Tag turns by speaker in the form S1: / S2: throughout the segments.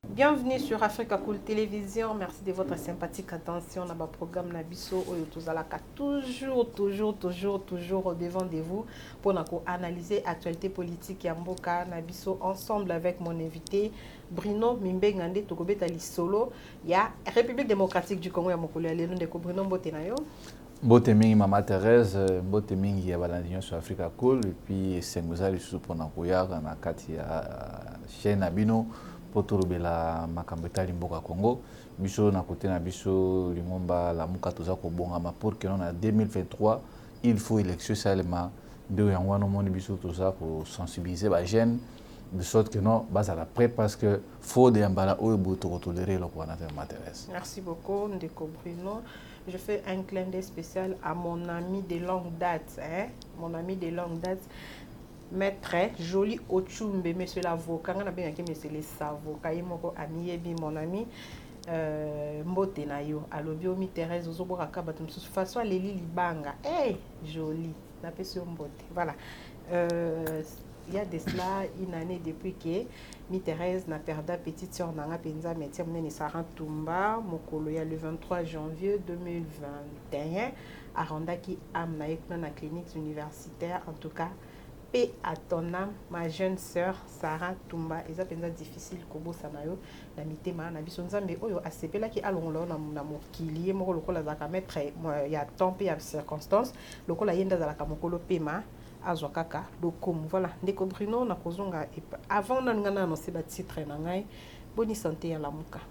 S1: Bienvenue sur Africa Cool Télévision. Merci de votre sympathique attention dans notre programme Nabiso. Toujours au devant de vous pour analyser l'actualité politique Yamboka Nabiso ensemble avec mon invité Bruno Mimbengande Tokobetali Solo. Il y a République démocratique du Congo Yamokolo. Nous découvrons Botenayo.
S2: Botemingi Mama Thérèse, Botemingi Yabalandion sur Africa Cool et puis Sengozali Susuponakoya na kati ya chaîne Abino. Pour trouver la makambeta limboka Congo biso na côté na biso lingomba la muka toza ko bongama pour que en 2023 il faut élection seulement de yangwana moni biso toza ko sensibiliser ba jeunes de sorte que non bas à la près parce que faut de yambala o boto tolérer le quoi m'intéresse.
S1: Merci beaucoup Ndeko Bruno. Je fais un clin d'œil spécial à mon ami de longue date mon ami de longue date Maître Joli Ochumbe, monsieur l'avocat, on a bien que monsieur les avocats, mon ami Mbote Nayo, Alobiomi Thérèse, Ozoboraka, de toute façon, Léli Libanga, joli, la personne Mbote. Voilà. Il y a de cela une année depuis que Mi Thérèse n'a perdu petite soeur Nanga Penza, mais tiens, on Sarah Tumba, Mokolo, le 23 janvier 2021, à Randaki Amnaïk, dans la clinique universitaire, en tout cas. Paix à ton âme, ma jeune sœur Sarah Tumba. Et ça c'est difficile kobo sanayo na mitema na biso nzambe oyo asepela ki alongolo na mokili moko lokola za ka mettre ya temps pe ya circonstance lokola yenda za la kamokolo pema azwa kaka lokomu. Voilà ndeko Bruno na kozonga avant na ngana annoncer ba titre na ngai bonne santé à la muka.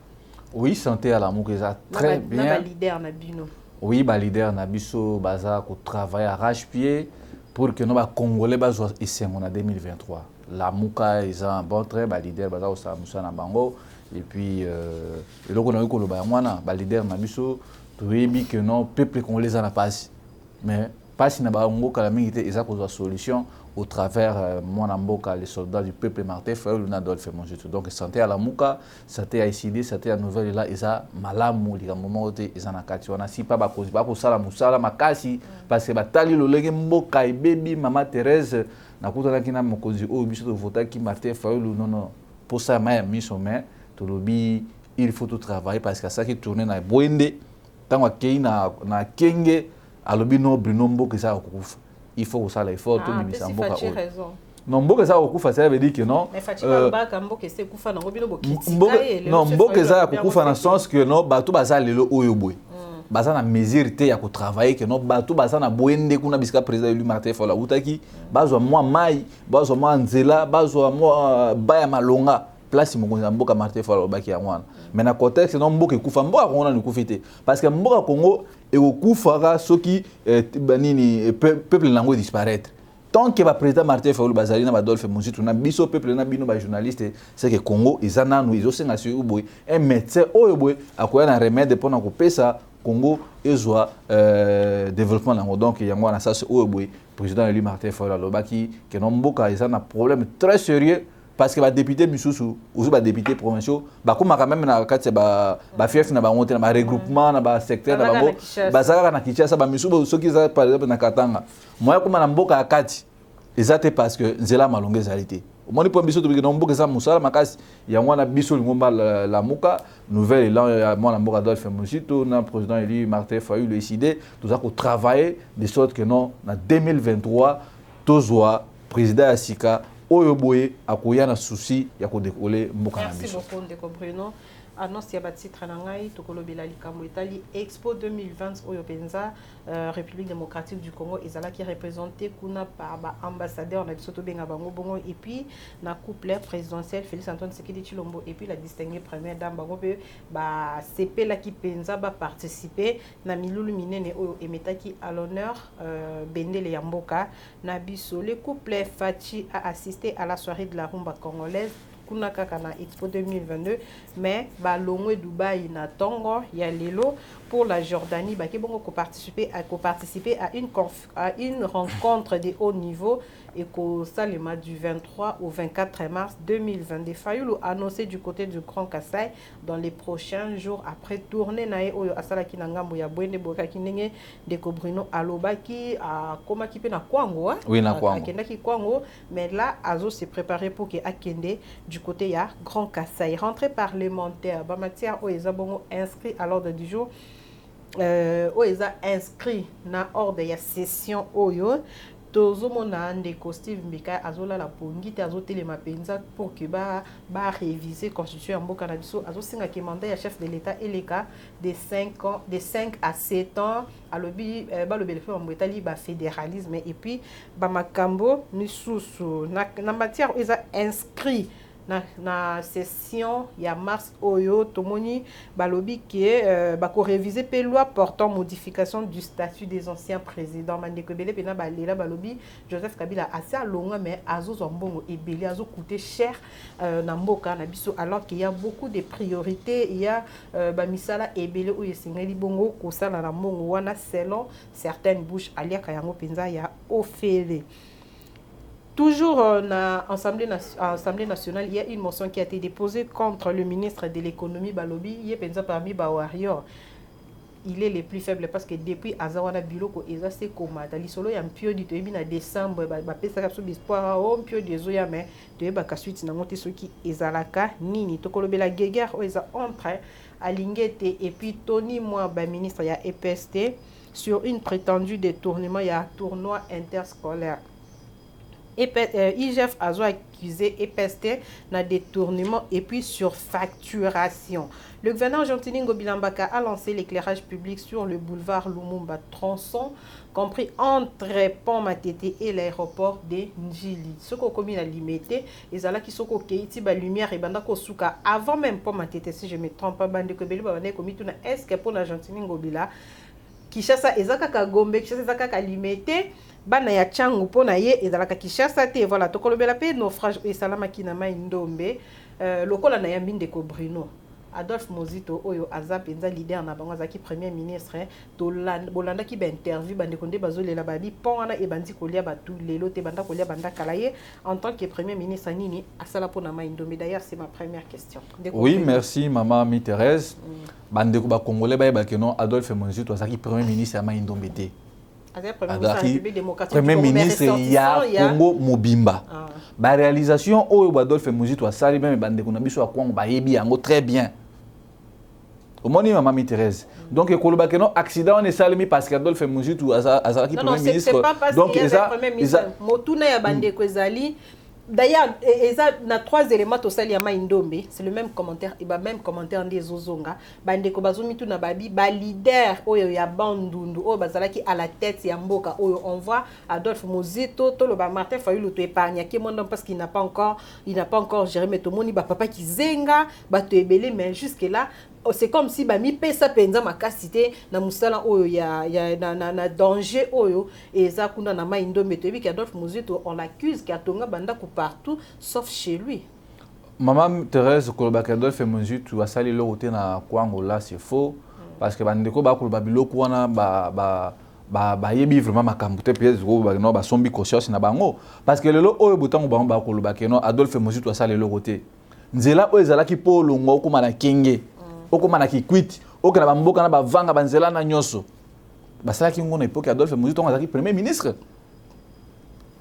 S2: Oui, santé à la muka ça très bien.
S1: Na leader na bino.
S2: Oui, ba leader na biso baza ko travailler arrache-pied pour que nos Congolais soient ici en 2023. La Mouka est un bon trait, le leader est un bango. Et puis, le leader est que non, peuple congolais n'a pas. Mais pas si nous avons une solution au travers les soldats du peuple Martin Fayulu Adolphe Mongetu. Donc, santé à la Mouka, santé à ICD, santé à Nouvelle, là, ils ont malamu, les moments où ils ont nakati. On a si pas cause, pas pour ça la musala makasi, parce que batali le lege mboka et baby Mama Thérèse, na kuta kina mokozi o biso to vota ki Martin Fayulu non pour ça ma mission mais to lobi il faut tout travailler parce que ça qui tourne na boende tant que na kenge alobi no Bruno Mboka ça okufa. Il faut que ça les faut tout
S1: bimisa mboka o.
S2: Non mboka za okufa ça veut dire que non.
S1: Mais Fatima Mbaka mboka c'est kufa na ngobino bokitika
S2: non mboka za okufa na sens que non bato baza lelo oyo boy. Baza na mesure te ya ko travailler que non bato baza na boende kuna bisika président lui Martin Fayulu utaki bazwa moi mai bazwa moi nzela bazwa moi baya malonga place mokonzi mboka Martin Fayulu baki ya mwana. Mais na contexte non mboka ekufa mboka Congo na kufite parce que mboka Congo et au coup fera ce qui peuple langue disparaître tant que le président Martin Fayulu bazali na Adolphe Mongetu na biso peuple na bino ba journaliste c'est que Congo izana nous izo senga sur boy un médecin oyo boy akoya na remède pour na kopesa Congo ezwa développement lango donc yango na ça oyo boy président élu Martin Fayulu lobaki que non mboka izana problème très sérieux parce que les députés misusu aussi les députés provinciaux comme quand même na kati ba fief na bango na ba regroupement na ba secteur na bango bazaka na Kinshasa ba misusu soki za par exemple na Katanga moi comme na mboka ya kati ezate parce que nzela malonge zalité omoni po biso to bikino mboka za musala makasi yango na biso lingomba la muka nouvelle élan moi na mboka Adolphe Mongetu na président élu Martin Fayulu décidé tout ça ko travailler de sorte que non na 2023 tozwa président Asika oyo boye akoya na souci ya ko décoller mboka na biso.
S1: Merci beaucoup Ndeko Bruno. Annonce ya batitre na ngai tokolobela likambo etali Expo 2020 oyo penza République démocratique du Congo ezala qui représenté kuna par ba ambassadeur na biso to benga bango bongo et puis na couple présidentiel Félix Antoine Tshisekedi Tshilombo et puis la distinguée première dame bango pe ba sepela ki penza ba participer na milulu minene oyo emetaki à l'honneur bendele ya mboka na biso. Le couple Fachi a assisté à la soirée de la rumba congolaise kuna kaka na Expo 2022 mais balongwe Dubaï na Tongo ya lelo pour la Jordanie ba ke bongo ko participer à une rencontre de haut niveau et qu'au Salema du 23 au 24 mars 2022 Fayulu annoncé du côté du Grand Kassai dans les prochains jours après tourner nae oyo asala ki na ngambo ya Bwende boka kinenge Ndeko Bruno alobaki a koma ki pe na Kwango
S2: oui na Kwango
S1: akenda ki Kwango mais là azo se préparer pour que akende du du côté ya Grand Kassai. Rentrée parlementaire, ba matière où ils ont inscrit à l'ordre du jour, où ils ont inscrit dans l'ordre de la session oyo. Tozo mona ndeko Steve Mbeka azola la pongi te azotelema penza pour que ba réviser constitution ya mboka na biso azosinga ki mandat ya chef de l'état eleka de 5 ans de 5 à 7 ans alobi ba lobele fe mbetali ba fédéralisme et puis ba makambo ni susu na matière ils a inscrit na session ya mars oyo tomoni balobi que bako réviser pe loi portant modification du statut des anciens présidents mandeko belé pena balela balobi Joseph Kabila assez longa mais azo zombongo ebeli azo coûter cher na mboka na biso alors qu'il y a beaucoup de priorités il y a ba misala ebeli oyo singeli bongo ko sala na mbongo wana selon certaines bouches alia kayango penza ya ofele. Toujours à l'Assemblée nationale, il y a une motion qui a été déposée contre le ministre de l'économie Balobi. Il y a parmi Bawario. Il est le plus faible parce que depuis Azawana Biloko, il a été comme dans l'isolo, il y a un pied du début en décembre, il y a un espoir, un pied de zoya, mais il y a un suite dans le ceux qui ezalaka nini. Tokolobe la guerre, ils ont entré à Lingete et puis Tony Moi, ministre, il y a EPST sur une prétendue détournement, il y a un tournoi interscolaire. IGF a accusé EPST d'un détournement et puis sur facturation. Le gouverneur Jean-Tini Ngobilambaka a lancé l'éclairage public sur le boulevard Lumumba tronçon compris entre Pont Matete et l'aéroport de Njili. Ce qu'on commis la limité, ils allaient qui sont qui ba lumière et banda kosuka avant même Pont Matete si je me trompe pas bande que beli ba commis tout na est-ce que pour la Jean-Tini Ngobila Kishasa ezaka ka Gombe Kishasa ezaka ka limité bana ya changu pona ye ezalaka Kishasa te voilà tokolobela pe naufrage et salama ki na mai ndombe lokola na yambinde ko Bruno Adolphe Mozito oyo aza penza leader na bango azaki premier ministre to bolanda ki ba interview bande konde bazolela babi pona e bandi kolia batu lelo te banda kolia banda kalaye en tant que premier ministre nini asala pona mai ndombe. D'ailleurs c'est ma première question.
S2: Oui, merci maman Mi Thérèse. Bande ko ba congolais ba ke non Adolphe Mozito azaki premier ministre ya mai ndombe te. Premier ministre ya Congo Mobimba. Ba réalisation oyo Adolphe Mozito asali même bande ko na biso ya Congo ba yebi yango très bien. Au moni maman Mi Thérèse. Donc ekoloba ke non accident on est salimi parce que Adolphe Mozito azalaki premier ministre.
S1: Donc ça motuna ya bande ko ezali. D'ailleurs, il y a 3 éléments au sali yama indombe. C'est le même commentaire. Il va même commentaire des ozonga. Bande ko bazumi tu na babi. Ba leader oyo ya bandundu. Oyo bazalaki à la tête ya mboka. Oyo on voit Adolphe Mozito. Tolo ba Martin Fayulu to épargne. Qui mon parce qu'il n'a pas encore géré. Mais tout le monde ba papa qui zenga. Ba to ebele mais jusque là. C'est comme si ba mi pesa penza makasité na musala oyo ya na danger oyo et ça kuna na maindo metebi ki Adolphe Mozito on l'accuse ki atonga banda ku partout sauf chez lui.
S2: Maman Thérèse kolobaka Adolphe Mozito asali lo côté na Kwango là c'est faux parce que bandeko ba koloba biloko wana ba yebi vraiment makambo te pièce go ba no ba sombi conscience na bango parce que lelo oyo butango ba kolobaka no Adolphe Mozito asali lo côté nzela oyo ezalaki po longo ko mana kenge okoma na kikwiti okana bamboka na bavanga banzela na nyoso basalaki ngona époque Adolphe Mozito azaki premier ministre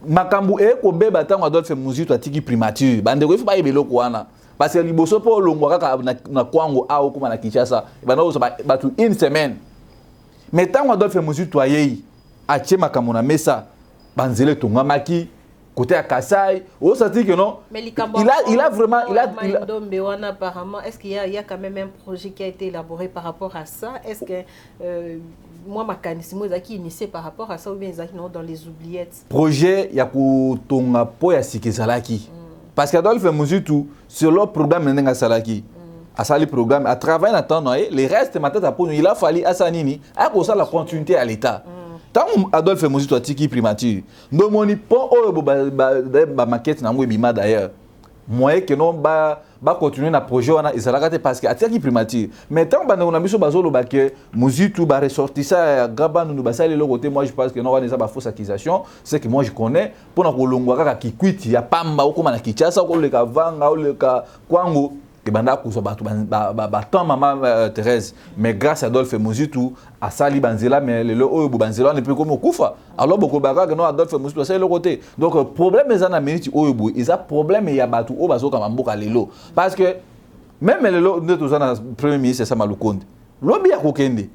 S2: makambu ko beba tango Adolphe Mozito atiki primature bandeko ifu ba yebeloko wana parce que liboso po longo kaka na Kwango a okoma na Kinshasa bana so batu une semaine mais tango Adolphe Mozito ayei atie makambo na mesa banzele tonga maki côté à Kassai, on s'est dit que non. Mais il a vraiment,
S1: apparemment, est-ce qu'il y a quand même un projet qui a été élaboré par rapport à ça? Est-ce que moi ma canisimo qui initié par rapport à ça ou bien non dans les oubliettes?
S2: Projet ya kutonga po ya sikizalaki. Parce que Adolphe Mozito sur le programme n'enga salaki. À ça le programme à travailler en temps les restes maintenant il a fallu à sanini à cause la continuité à l'état. Tant Adolphe Mozito a tiki primature, no moni pon oyo ba maquette na mwebima d'ailleurs. Moyen que non ba continuer na projet wana ezalaka te parce que atiki primature. Mais tant ba na biso bazolo ba que Mozito ba ressortissa gaba nous basali le côté moi je pense que non wana ça ba fausse accusation, c'est que moi je connais pour na kolongwa kaka kikwiti ya pamba okoma na Kinshasa ko le ka vanga o le ka Kwango que banda kozwa bato tant maman Thérèse mais grâce à Adolphe Muzitu à sali banzela mais le oyo banzela ne peut comme kufa alors beaucoup baka que non Adolphe Muzitu c'est le côté donc problème les ana minute oyo bo ils a problème ya bato o bazoka mamboka lelo parce que même lelo de tous ana premier ministre Sama Lukonde lobi ya kokende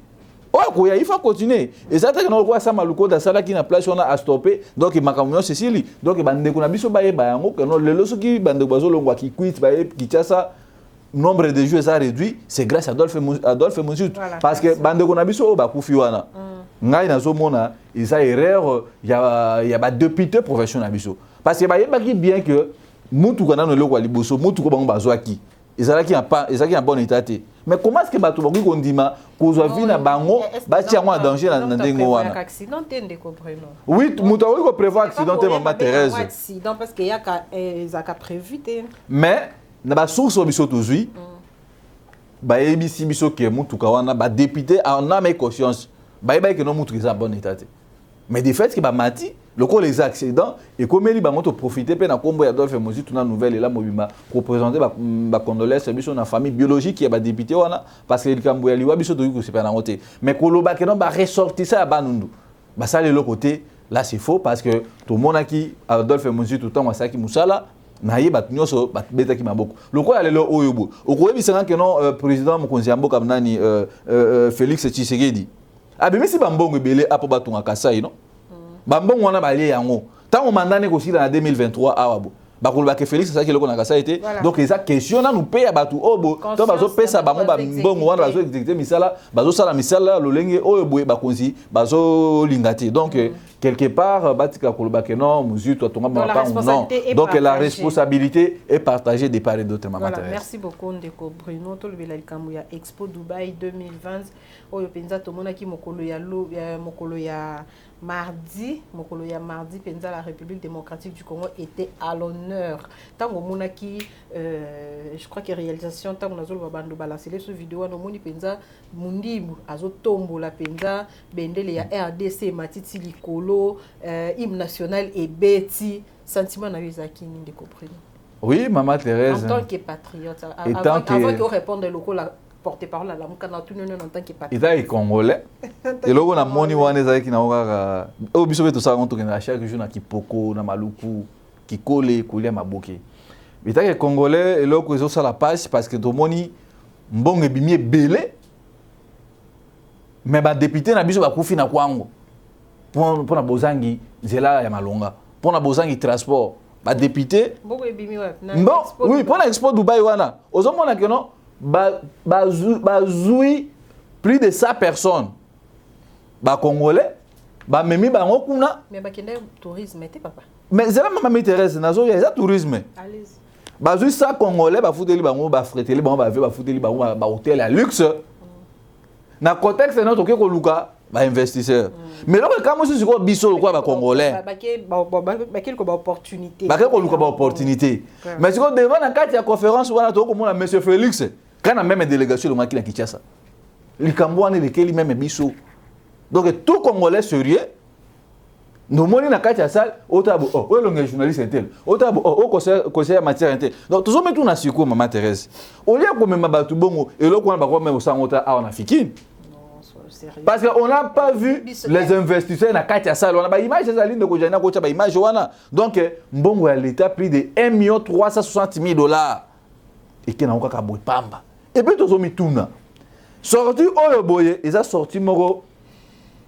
S2: oh il faut continuer et ça que non quoi Sama Lukonde ça là qui na place on a stopper donc makamyo Cécile donc bande kuna biso ba yango que non lelo soki bande bazo longwa ki quit ba ki ça nombre de joueurs a réduit, c'est grâce à Adolphe Muzitu. Voilà, parce que bande konabiso ba kufi wana. Ngai nazomona, ils a erreur, il y a ba député professionnel biso. Parce que ba yebaki bien que mutu kana no lokwa liboso, mutu ko bango bazwaki. Ezalaki en bon état. Mais comment est-ce que bato bango kondima kozwa vie na bango ba ti yango en danger na ndengo wana.
S1: Accident de comprendre.
S2: Oui, mutu ko prévoir accident maman Thérèse.
S1: Accident parce qu'il y a ka prévu.
S2: Mais na ba source biso tozui ba ebisi biso ke mutuka wana ba député en âme et conscience ba yeba ke no mutuka za bon état mais de fait que ba mati loko les accidents et comme li ba moto profiter pe na kombo ya Adolphe Muzitu na nouvelle la mobima ko présenter ba condoléances biso na famille biologique ya ba député wana parce que le kambo ya liwa biso to yuko c'est pas na ngote mais ko loba ke no ba ressortir ça ba nundu ba ça le côté là c'est faux parce que tout le monde qui Adolphe Muzitu tout temps saki musala na ye bat nyoso bat beta ki maboko lokola lelo oyobo okoyebisanga ke non président mokonzi ya mboka nani Félix Tshisekedi abimisi bambongo ebele apo batunga kasai non bambongo wana balie yango tango mandane ko sila na 2023 awabo bakoloba ke Félix ça ki loko na kasai été donc les question na nous paye batu obo to bazo pesa bango bambongo wana bazo exécuter misala bazo sala misala lolenge oyobo bakonzi bazo lingati donc quelque part batika koloba ke non Muzitu atonga mapa non donc la responsabilité est partagée de part et d'autre maman Thérèse.
S1: Merci beaucoup Ndeko Bruno to lebela likambo ya Expo Dubaï 2020 oyo penza tomona ki mokolo ya mardi penza la République démocratique du Congo était à l'honneur tango mona ki je crois que réalisation tango nazolo babando balancer sur vidéo no moni penza mundibu azotombo la penza bendele ya RDC matiti likolo hymne national et beti sentiment na yezaki ni Ndeko Bruno.
S2: Oui maman Thérèse
S1: en tant que patriote avant que répondre loko la porte-parole à la mukana tout non en tant que patriote.
S2: Il est congolais. Et logo na moni wana ezaki na okaka o biso beto sa konto na chaque jour na Kipoko na Maluku Kikole kolia maboke. Il est congolais et logo ezo sala passe parce que to moni mbongo ebimi belé mais ba député na biso ba kufi na kwango pour na bozangi nzela ya malonga pour na bozangi transport ba député
S1: mbongo ebimi wa na
S2: oui pour la Expo Dubaï wana ozomona que non bazui plus de 100 personnes ba congolais ba memi bango kuna
S1: mais ba kende tourisme était papa
S2: mais zela maman Thérèse nazo ya tourisme
S1: allez
S2: bazui 100 congolais ba futeli bango ba freteli bango ba futeli bango ba hôtel à luxe na contexte na to ke ko luka ba investisseur mais là quand moi je suis biso quoi ba congolais
S1: ba quelque opportunité
S2: ba quelque luka ba opportunité mais si on devant na carte ya conférence wana to ko mona monsieur Félix quand a même délégation le maki na Kinshasa likambo wana lekeli même biso donc tout congolais sérieux no moni na kati ya salle otabo o longue journaliste intel otabo o conseiller matière intel donc toujours mettre na siko maman Thérèse au lieu ko même batu bongo et loko wana ba ko même sangota a on a fikini parce qu'on n'a pas vu les investisseurs na kati ya salle on a ba image za ligne ko jana ko cha ba image wana donc mbongo ya l'état plus de 1 360 000 dollars et qui n'a encore boy pamba et puis tozo mituna sorti oyo boye eza sorti moko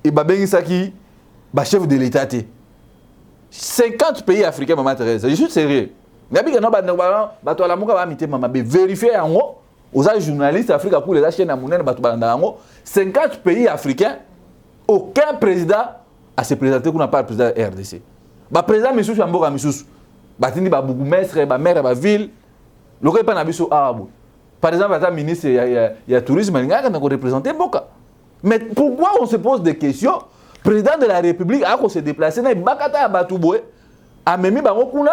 S2: et ba bengisaki ba chef de l'état 50 pays africains maman Thérèse je suis sérieux ngabi que non ba to la muka ba mité mama be vérifier yango aux journalistes africains pour les chaînes à monene ba to balanda yango 50 pays africains aucun président a se présenter qu'on n'a pas le président RDC ba président misusu ya mboka misusu ba tindi ba bourgmestre ba maire ba ville loko pa na biso arabo par exemple la ministre il y a tourisme ngaka na ko représenter mboka mais pourquoi on se pose des questions président de la République a ko se déplacer na bakata ya batu boy a memi bango kuna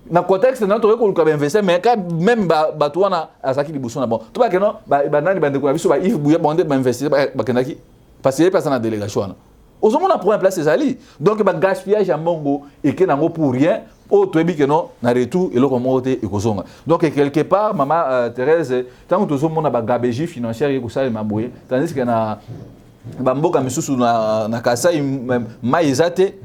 S2: na contexte na to ko luka ba investir mais même batu wana asaki libuso na bon to ba keno ba nani bande ko biso ba if buya bonde ba investir ba kenaki parce que personne na délégation wana ozomona pour un place ezali donc ba gaspillage ya mbongo et que nango pour rien Oh, tu es bien que non, na retour et le comment et kozonga. Donc quelque part, maman Thérèse, tant que tout le monde a ba gabegie financière et que ça m'a boyé, tandis que na bamboka misusu na Kasai maizate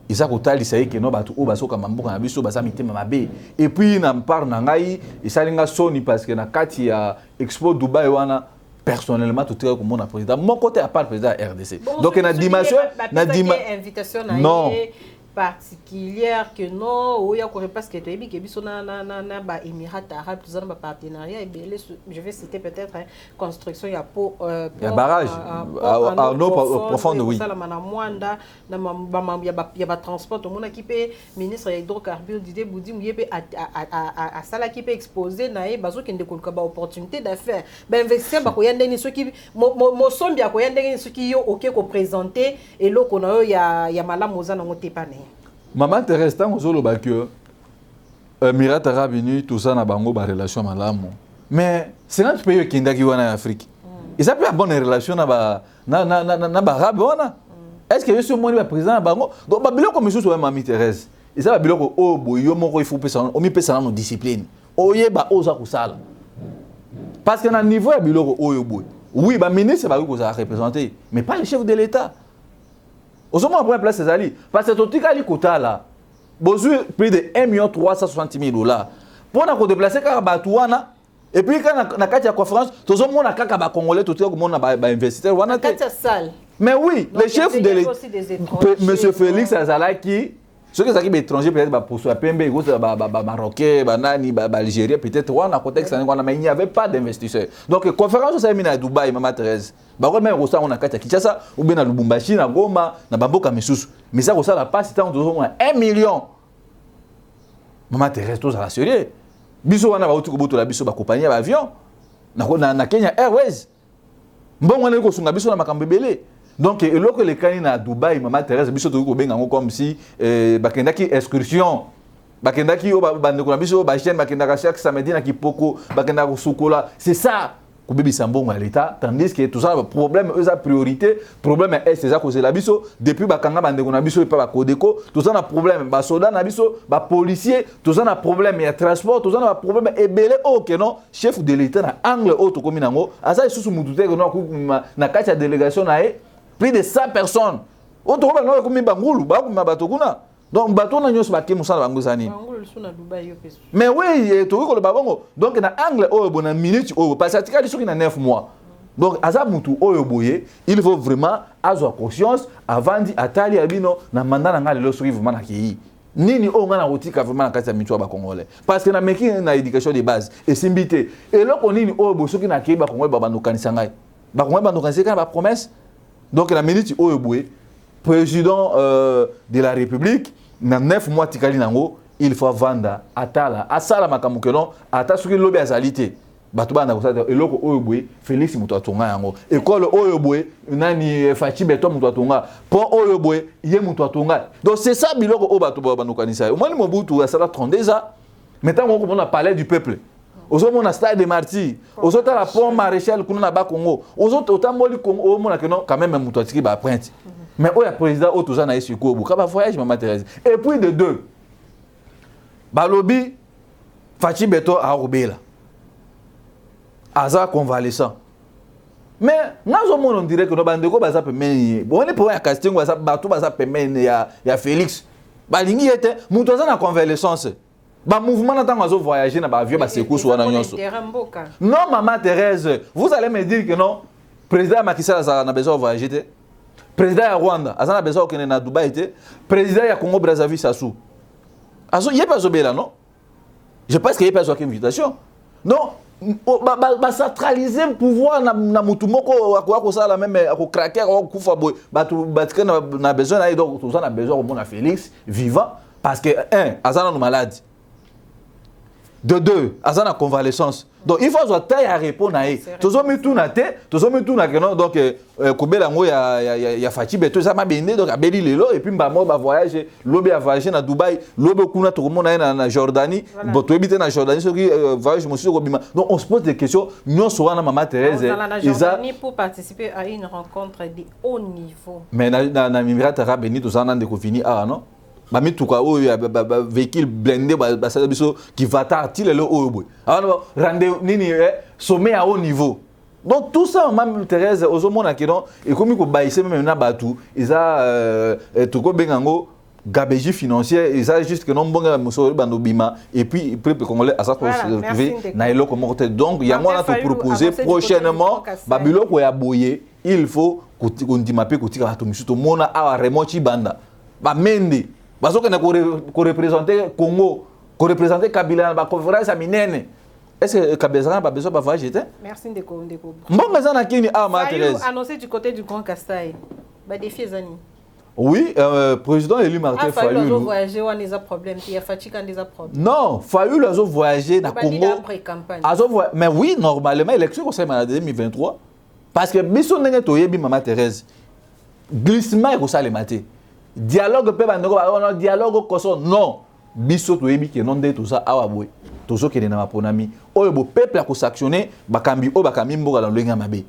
S2: isa kotali ça que non batu o basoka mamboka na biso basa mitema mabe. Et puis na part na ngai isalinga soni parce que na kati ya Expo Dubai wana personnellement tout est comme mon président mon côté à part président RDC.
S1: Bon,
S2: donc na dimension
S1: invitation
S2: non
S1: particulière que non ou ya ko parce que tu que biso na ba Émirats arabes tous ba partenariat et je vais citer peut-être construction ya pour
S2: ya barrage à eau profonde oui
S1: ça la mana mwanda na ya ba transport tout monde qui peut ministre hydrocarbures Didier Boudi muyebe à sala qui peut exposer na e bazo kende ko ba opportunité d'affaires ba investir ba ko yande ni ceux qui mo sombi ko yande ni ceux qui yo OK ko présenter et lo ko na yo ya malamu za na ngote pane.
S2: Maman Thérèse, tant que Émirats Arabes Unis, tout ça, na bango ba relation malamu. Mais c'est un pays qui est en Afrique. Ils ont pas bonne relation na ba arabe wana. Est-ce que je suis mon président na bango? Donc ba biloko monsieur so Maman Thérèse. Ils ont ba biloko o boyo moko il faut pesa o mi pesa na discipline. Oyeba oza kusala. Parce que na niveau ya biloko oyo boy. Oui, ba ministre ba ko za représenter, mais pas le chef de l'État. Au moment où on place ces alliés, parce que tout le quota là, besoin plus de 1 360 000 $. Pour nous déplacer car Batouana, et puis quand on a la conférence, tout le monde a kaka congolais, tout le monde a investisseur. Mais oui, le chef de l'État, Monsieur Félix Azalaki, ceux qui sont étrangers peut-être pour soi, Pembe, Marocains, Banani, Algérien, peut-être on a contexte, mais il n'y avait pas d'investisseurs. Donc conférence ça à Dubaï, Maman Thérèse. Bah même ça on a kati Kinshasa ou bien na Lubumbashi na Goma na Bamboka misusu. Mais ça ça la passe tant de 1 million. Maman Thérèse tous à la sérieux. Biso wana ba uti ko boto la biso ba compagnie ba avion. Na Kenya Airways. Bon on est ko sunga biso na makambo belé. Donc eloko le kani na Dubaï Maman Thérèse biso to ko benga comme si bakendaki excursion. Bakendaki o bandeko na biso ba chaîne bakendaka chaque samedi na Kipoko bakendaka sukola. C'est ça. Kubibi sambongo à l'État, tandis que tout ça, le problème, eux, la priorité, problème est c'est ça que c'est la biso, depuis Bakanga Bandeko Nabiso et pas Kodeko, tout ça, a problème, Basoda Nabiso, Policier, tout ça, a problème, il y a transport, tout ça, a problème, et belé, ok, non, chef de l'État, na angle autre comme Nango, à ça, il sous Moutouté, que non, na kacha délégation, plus de 100 personnes. Autre comme Bangoulou, Batokuna. Donc, bateau n'a pas de moussa bangosani. Mais oui, tu vois le babongo. Donc, na angle oh bonne minute oh parce que tu as 9 mois. Donc, azamutu oh boye, il faut vraiment avoir conscience avant d'atali abino na mandat na le suivre vraiment ki. Nini o ngana rotika vraiment na kati ya mitwa ba congolais. Parce que na meki na éducation de base et simbité. Et là on nini oh bosoki na ki ba congolais ba bando kanisa ngai. Ba congolais bando kanisa kana ba promesse. Donc, la minute oh boye président de la République, dans 9 mois, il faut vendre Atala, Asala Makamukelon, Atasuki Lobe Azalité. Batubana et loko Oyobwe, Félix Moutatonga yango. École Oyobwe, Nani Fachi Beto Moutatonga, Pont Oyobwe, Yé Moutatonga. Donc c'est ça, Biloko Obatuba Banoukanisa. Au moins, Mobutu, ça va 32 ans. Maintenant, on a parlé du peuple. Aux autres, on a stade des martyrs. Aux autres, la pont maréchal, qu'on a bas Congo. Aux autres, autant de Congo, on a quand même un Moutouatiki, bah, print. Mais où est le président Otoza na ici ko buka ba voyage Maman Thérèse. Et puis de deux. Balobi Fachi Beto a Robela. Aza convalescent. Mais nazo on dirait que no bandeko baza pemeni. Bon on est pour un casting baza bato baza pemeni ya Félix. Balingi était Mutoza na convalescence. Ba mouvement na tango azo voyager na ba avion ba secours wana nyonso. Non Maman Thérèse, vous allez me dire que non président Macky Sall a besoin de voyager. Président ya Rwanda, azana besoin okene na Dubaï te. Président ya Congo Brazzaville Sassou. Azo yé pas obéla non? Je pense qu'il y a pas aucune invitation. Non, ba centraliser le pouvoir na mutu moko akwa ça la même ako craquer ako kufa boy. Batika na besoin na donc tout ça na besoin au Félix vivant parce que azana no malade. De deux, azana convalescence. Donc il faut avoir taille à répondre à eux. Toujours mis tout na té, toujours mis tout na que non donc kobela ngo ya Fachi Beto ça m'a bendé donc a beli lelo et puis mba mo ba voyage lobe a voyager na Dubaï, lobe kuna to komona na Jordanie, bon to habiter na Jordanie ce qui voyage monsieur ko bima. Donc on se pose des questions, nous sur na Maman Thérèse
S1: na Jordanie pour participer à une rencontre de haut niveau.
S2: Mais na Émirats Arabes Unis tout ça nan de ko fini ah non. ba mituka oyo véhicule blindé ba ça biso qui va tarti le oyo boy alors rendez nini sommet à haut niveau. Donc tout ça Maman Thérèse ozomona que non et comme ko baïser même na batu isa to ko bengango gabegie financière et ça juste que non bonga musoro bandobima et puis peuple congolais à ça pour se retrouver na eloko morte. Donc il y a moi à te proposer prochainement babiloko ya boyer il faut kondimape kotika bato misuto mona awa remochi banda ba mende bazoka na ko représenter Congo ko représenter Kabila ba conférence à minene. Est-ce que Kabila n'a pas besoin de voyager? Merci
S1: Ndeko.
S2: Bon, ça n'a qu'une Maman Thérèse.
S1: Annoncé du côté du Grand Kasaï. Bah défi Zani.
S2: Oui, président élu Martin Fayulu.
S1: Fayulu a voyagé, on a des problèmes. Il y a fatigué, on a des problèmes.
S2: Non, Fayulu a voyagé dans le Congo. Mais oui, normalement, l'élection conseil en 2023. Parce que biso n'est pas Maman Thérèse. Glissement est ça le matin. Dialogue peut pas dialogue non. Biso to yebi que non de tout ça awaboy. Tozo ke na maponami. Oyo bo peuple a ko sanctionner bakambi o bakambi mboka dans lenga mabe.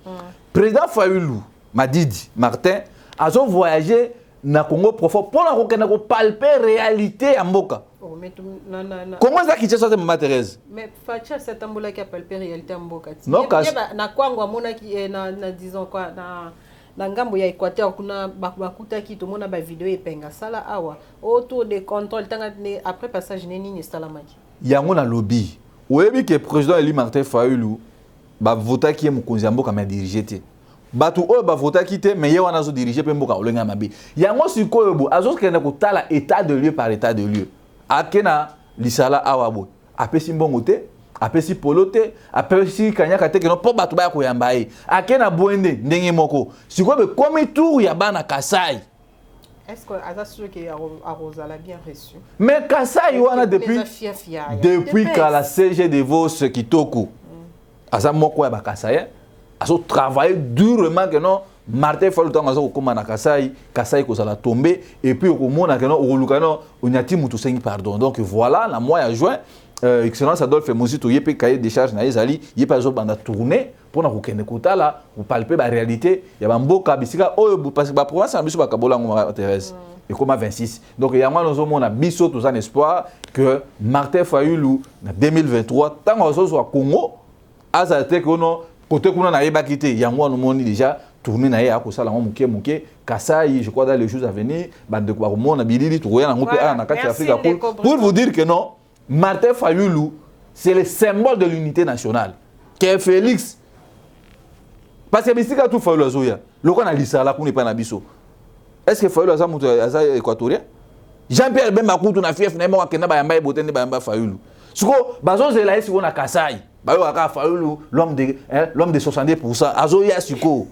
S2: Président Fayulu Madidi Martin a voyagé na Congo profond pour na ko palper réalité ya mboka.
S1: Oh mais
S2: comment ça qui tient ça Maman Thérèse?
S1: Mais Facha cette mbola qui a palper réalité ya mboka.
S2: Non
S1: na kwangwa mona ki na disons quoi na ngambo ya Équateur kuna bakuta ki to mona ba vidéo epenga sala awa autour des contrôles tanga après passage neni ni salamaki.
S2: Yango na lobby. Oyebi que président Eli Martin Fayulu ba vota ki mokonzi ya mboka ma diriger te. Batu oyo ba vota ki te mais ye wana zo diriger pe mboka olenga mabe. Yango sikoyo bo azo kenda ko tala état de lieu par état de lieu. Akena lisala awabo. Apesi mbongo te, apesi polote, apesi kanyaka te keno po batu ba ko yamba e. Akena boende ndenge moko. Sikoyo be komi tour ya bana Kasai.
S1: Est-ce que Azasou qui a Rosala bien reçu?
S2: Mais Kasai wana depuis que la CG de Vos Kitoko. Asa moko ya ba Kasai. Aso travailler durement que non Martin Fayulu tango azo koma na Kasai ko sala tomber et puis au mona que non olukano onyati mutu sengi pardon. Donc voilà la mois de juin excellence Adolphe Mozito yepe cahier de charge na ezali yepa zo banda tourner pour na kokende kotala pour palper la réalité ya ba mboka bisika oyo parce que ba province na biso ba kabola ngoma Thérèse et comme 26. Donc il y a moi nous mona biso tous en espoir que Martin Fayulu na 2023 tango azo zo Congo azate que non côté kuna na yeba kité yango nous moni déjà tourner na ya ko sala muke Kasai je crois dans les jours à venir bande ko mona bilili to ya na ngoto na kati Afrique pour vous dire que non Martin Fayulu c'est le symbole de l'unité nationale que Félix parce que bisika tout Fayulu azoya loko na lisala kuni pa na biso est-ce que Fayulu aza équatorien Jean-Pierre Bemba kutu na fief na mo akenda ba yamba ebotende ba yamba Fayulu siko bazo zela esi wona Kasai bayo aka Fayulu l'homme de 70% azoya siko.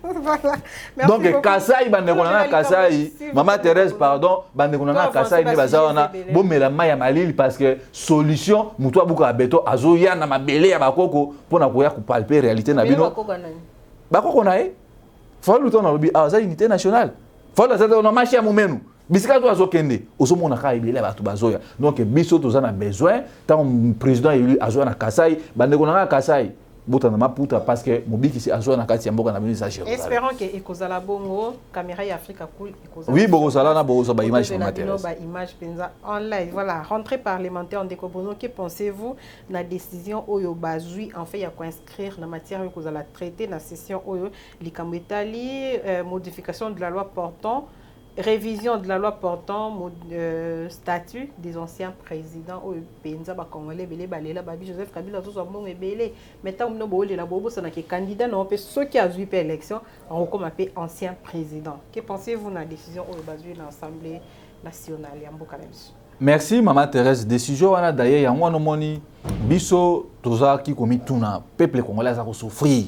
S2: Voilà. Donc Kasai bande konana Kasai Maman Thérèse pardon bande konana Kasai ne bazawana bomela maya malili parce que solution muto abuka beto azoya na mabele ya bakoko pona koya ko palper réalité na bino bakoko na e Fayulu to na lobi aza unité nationale Fayulu za na marché ya momenu bisika to azokende ozomona ka ebele bato bazoya donc biso toza na besoin tant président élu azoya na Kasai bande konana Kasai botana maputa parce que mobiki si azoya na kati ya mboka na bino za Jérusalem.
S1: Espérons que ekozala bongo caméra ya Africa cool ekozala.
S2: Oui bokosala na bokosa ba image
S1: Maman Thérèse. Ba image penza en live. Voilà, rentrée parlementaire en décobono, que pensez-vous la décision oyo bazui en fait ya ko inscrire na matière ekozala traiter na session oyo likambo etali modification de la loi portant révision de la loi portant statut des anciens présidents au Penza ba Congolais belé balela babi Joseph Kabila tout ça bon belé maintenant no bolé la bobo ça na que candidat non peut ceux qui a vu per élection on comme appelé ancien président. Que pensez-vous de la décision au basé dans l'Assemblée nationale ya mboka na biso?
S2: Merci Maman Thérèse. Décision wana d'ailleurs ya ngwana moni biso toza ki komi tuna peuple congolais za ko souffrir.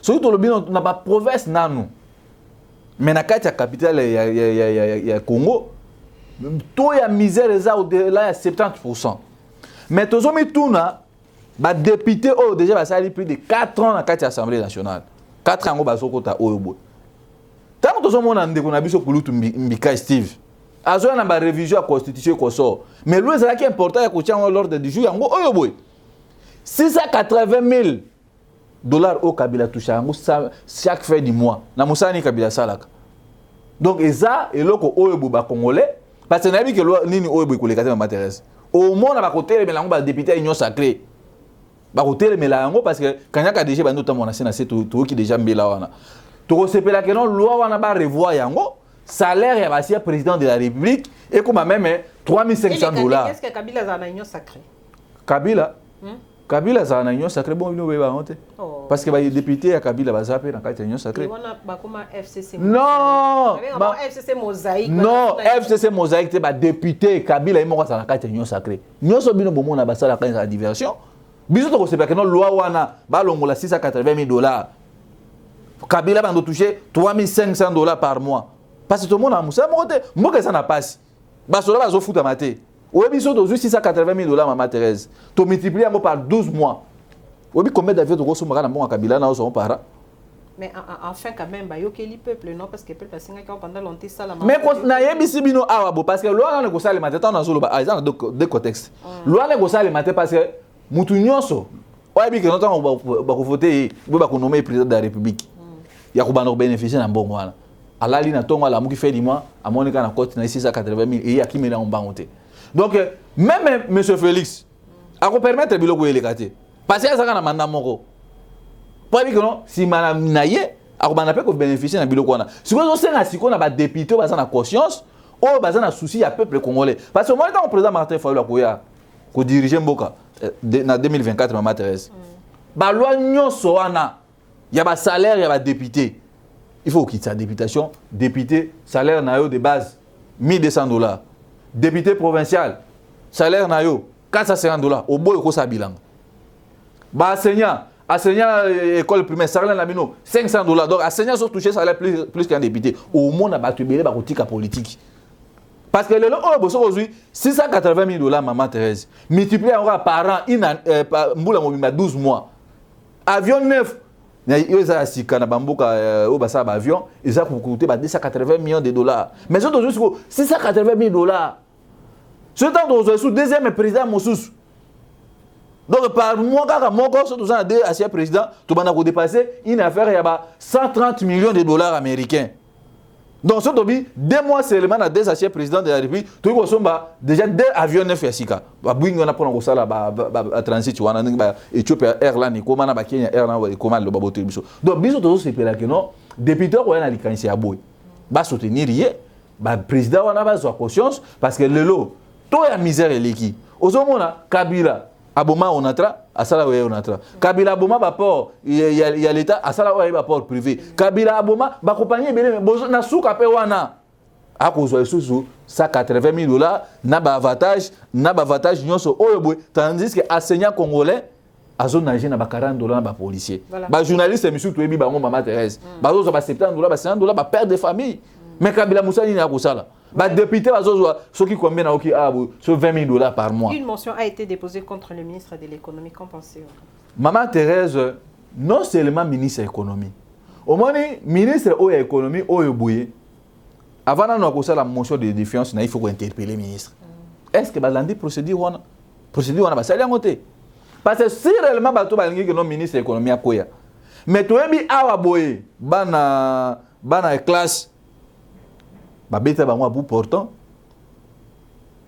S2: Soki to lobi na ba province nanu mais na kati ya capitale ya Congo taux ya misère eza au-delà ya 70%. Mais tozomi tuna ba député o déjà basali plus de 4 ans na kati ya Assemblée nationale. 4 ans bazokota oyo boy. Tant tozomona ndeko na biso kulutu mbika Steve. Azoya na ba révision ya constitution ko sort. Mais lui ezalaki important ya kotia l'ordre du jour yango oyo boy. 680 000 $, au Kabila touche chaque fin du mois. Na musani Kabila salaka. Donc eza eloko oyo boba congolais parce que nabi que loi nini oyo boy koleka te Maman Thérèse au monde ba côté mais lango ba député union sacrée ba côté mais lango parce que kanyaka déjà ba notamment na sénat to qui déjà mbela wana to sepela que non loi wana ba revoir yango salaire ya ba président de la République et comme même $3,500.
S1: Qu'est-ce que Kabila a na union sacrée?
S2: Kabila za na union sacrée bon bino ba honte parce que ba député ya Kabila ba zape na kati union sacrée.
S1: Wana ba kuma FCC.
S2: Non,
S1: FCC mosaïque.
S2: Non, FCC mosaïque te ba député Kabila imo za na kati union sacrée. Nyonso bino bomo na basala ka za diversion. Biso to ko sepela que non loi wana ba longola $680,000. Kabila ba ndo toucher $3,500 par mois. Parce que tout le monde a moussa moté, moi que ça n'a pas. Ba sola ba zo futa maté. Obi so dozu $680,000 Maman Thérèse. To multiplier par 12 mois. Obi combien d'avions de gros mara na mon Kabila na son para.
S1: Mais enfin quand même ba yokeli peuple non parce que peuple a singa pendant longtemps ça la.
S2: Mais na yebisi bino awabo parce que loi na ko sala maté tant na zolo ba ils ont deux contextes. Loi na ko sala maté parce que mutu nyonso obi que notamment ba ko voter ba ko nommer président de la République. Ya ko ba no bénéficier na mbongo wana. Alali na tongo la muki fait du mois à monika na cote na $680,000 et ya kimela mbangote. Donc même monsieur Félix a ko permettre biloko elekate parce que ça kana manda moko. Pour dire que non si madame naye a ko bana pe ko bénéficier na biloko wana. Si ko senga siko na ba député ba na conscience o ba na souci ya peuple congolais parce que moi étant président Martin Fayulu ko diriger mboka na 2024 Maman Thérèse. Ba loi nyonso wana ya ba salaire ya ba député. Il faut quitter sa députation. Député, salaire nayo de base, $1,200. Député provincial, salaire nayo, $450. Au bout, il y a bilan. Enseignant école primaire, salaire nabino, $500. Donc, enseignant sont touchés salaire plus qu'un député. Au monde, a battu la politique. Parce que le lot, aujourd'hui, $680,000, Maman Thérèse. Multiplié par an, 12 mois. Avion neuf. Ils ont sika na bamboka au basa avion, ils ont coûté $280 millions. Mais c'est toujours $680,000. Ce temps d'aujourd'hui, deuxième président Moussous. Donc par mois quand mon corps sont à deux anciens présidents, tout le monde a dépassé une affaire il y a $130 millions américains. Donc ce tobi 2 mois seulement à deux anciens présidents de la République, tout le monde déjà 2 avions neufs ya sika. Ba buingo na pona ko sala ba transit wana ba Ethiopia Airlines ko mana ba Kenya Airlines ko mana lo ba botel biso. Donc biso to se pela que non député ko na likanisi ya boy. Ba soutenir yé, ba président wana ba zo conscience parce que lelo to ya misère eleki. Ozomona Kabila aboma onatra asala oye onatra. Kabila aboma ba port il y a l'état asala oye ba port privé. Kabila aboma ba compagnie belé na souka pe wana. A cause de sous $180,000 na ba avantage nyonso oyo boy tandis que enseignant congolais azo nager na ba $40 na ba policier. Ba journaliste monsieur to ebi ba Maman Thérèse. Ba zo ba $70 ba $100 ba père de famille. Mais Kabila Moussa ni na ko sala. Bah, député, ceux qui combien sur $20,000 par mois.
S1: Une motion a été déposée contre le ministre de l'économie. Qu'en pensez-vous?
S2: Maman Thérèse, non seulement ministre de l'économie, au moins ministre de l'économie, avant de la motion de défiance, il faut interpeller le ministre. Est-ce que la procédure va salir à côté? Parce que si réellement le ministre de l'économie a quoi? Mais tu as mis à boye, bana classe. Babeta ba bout portant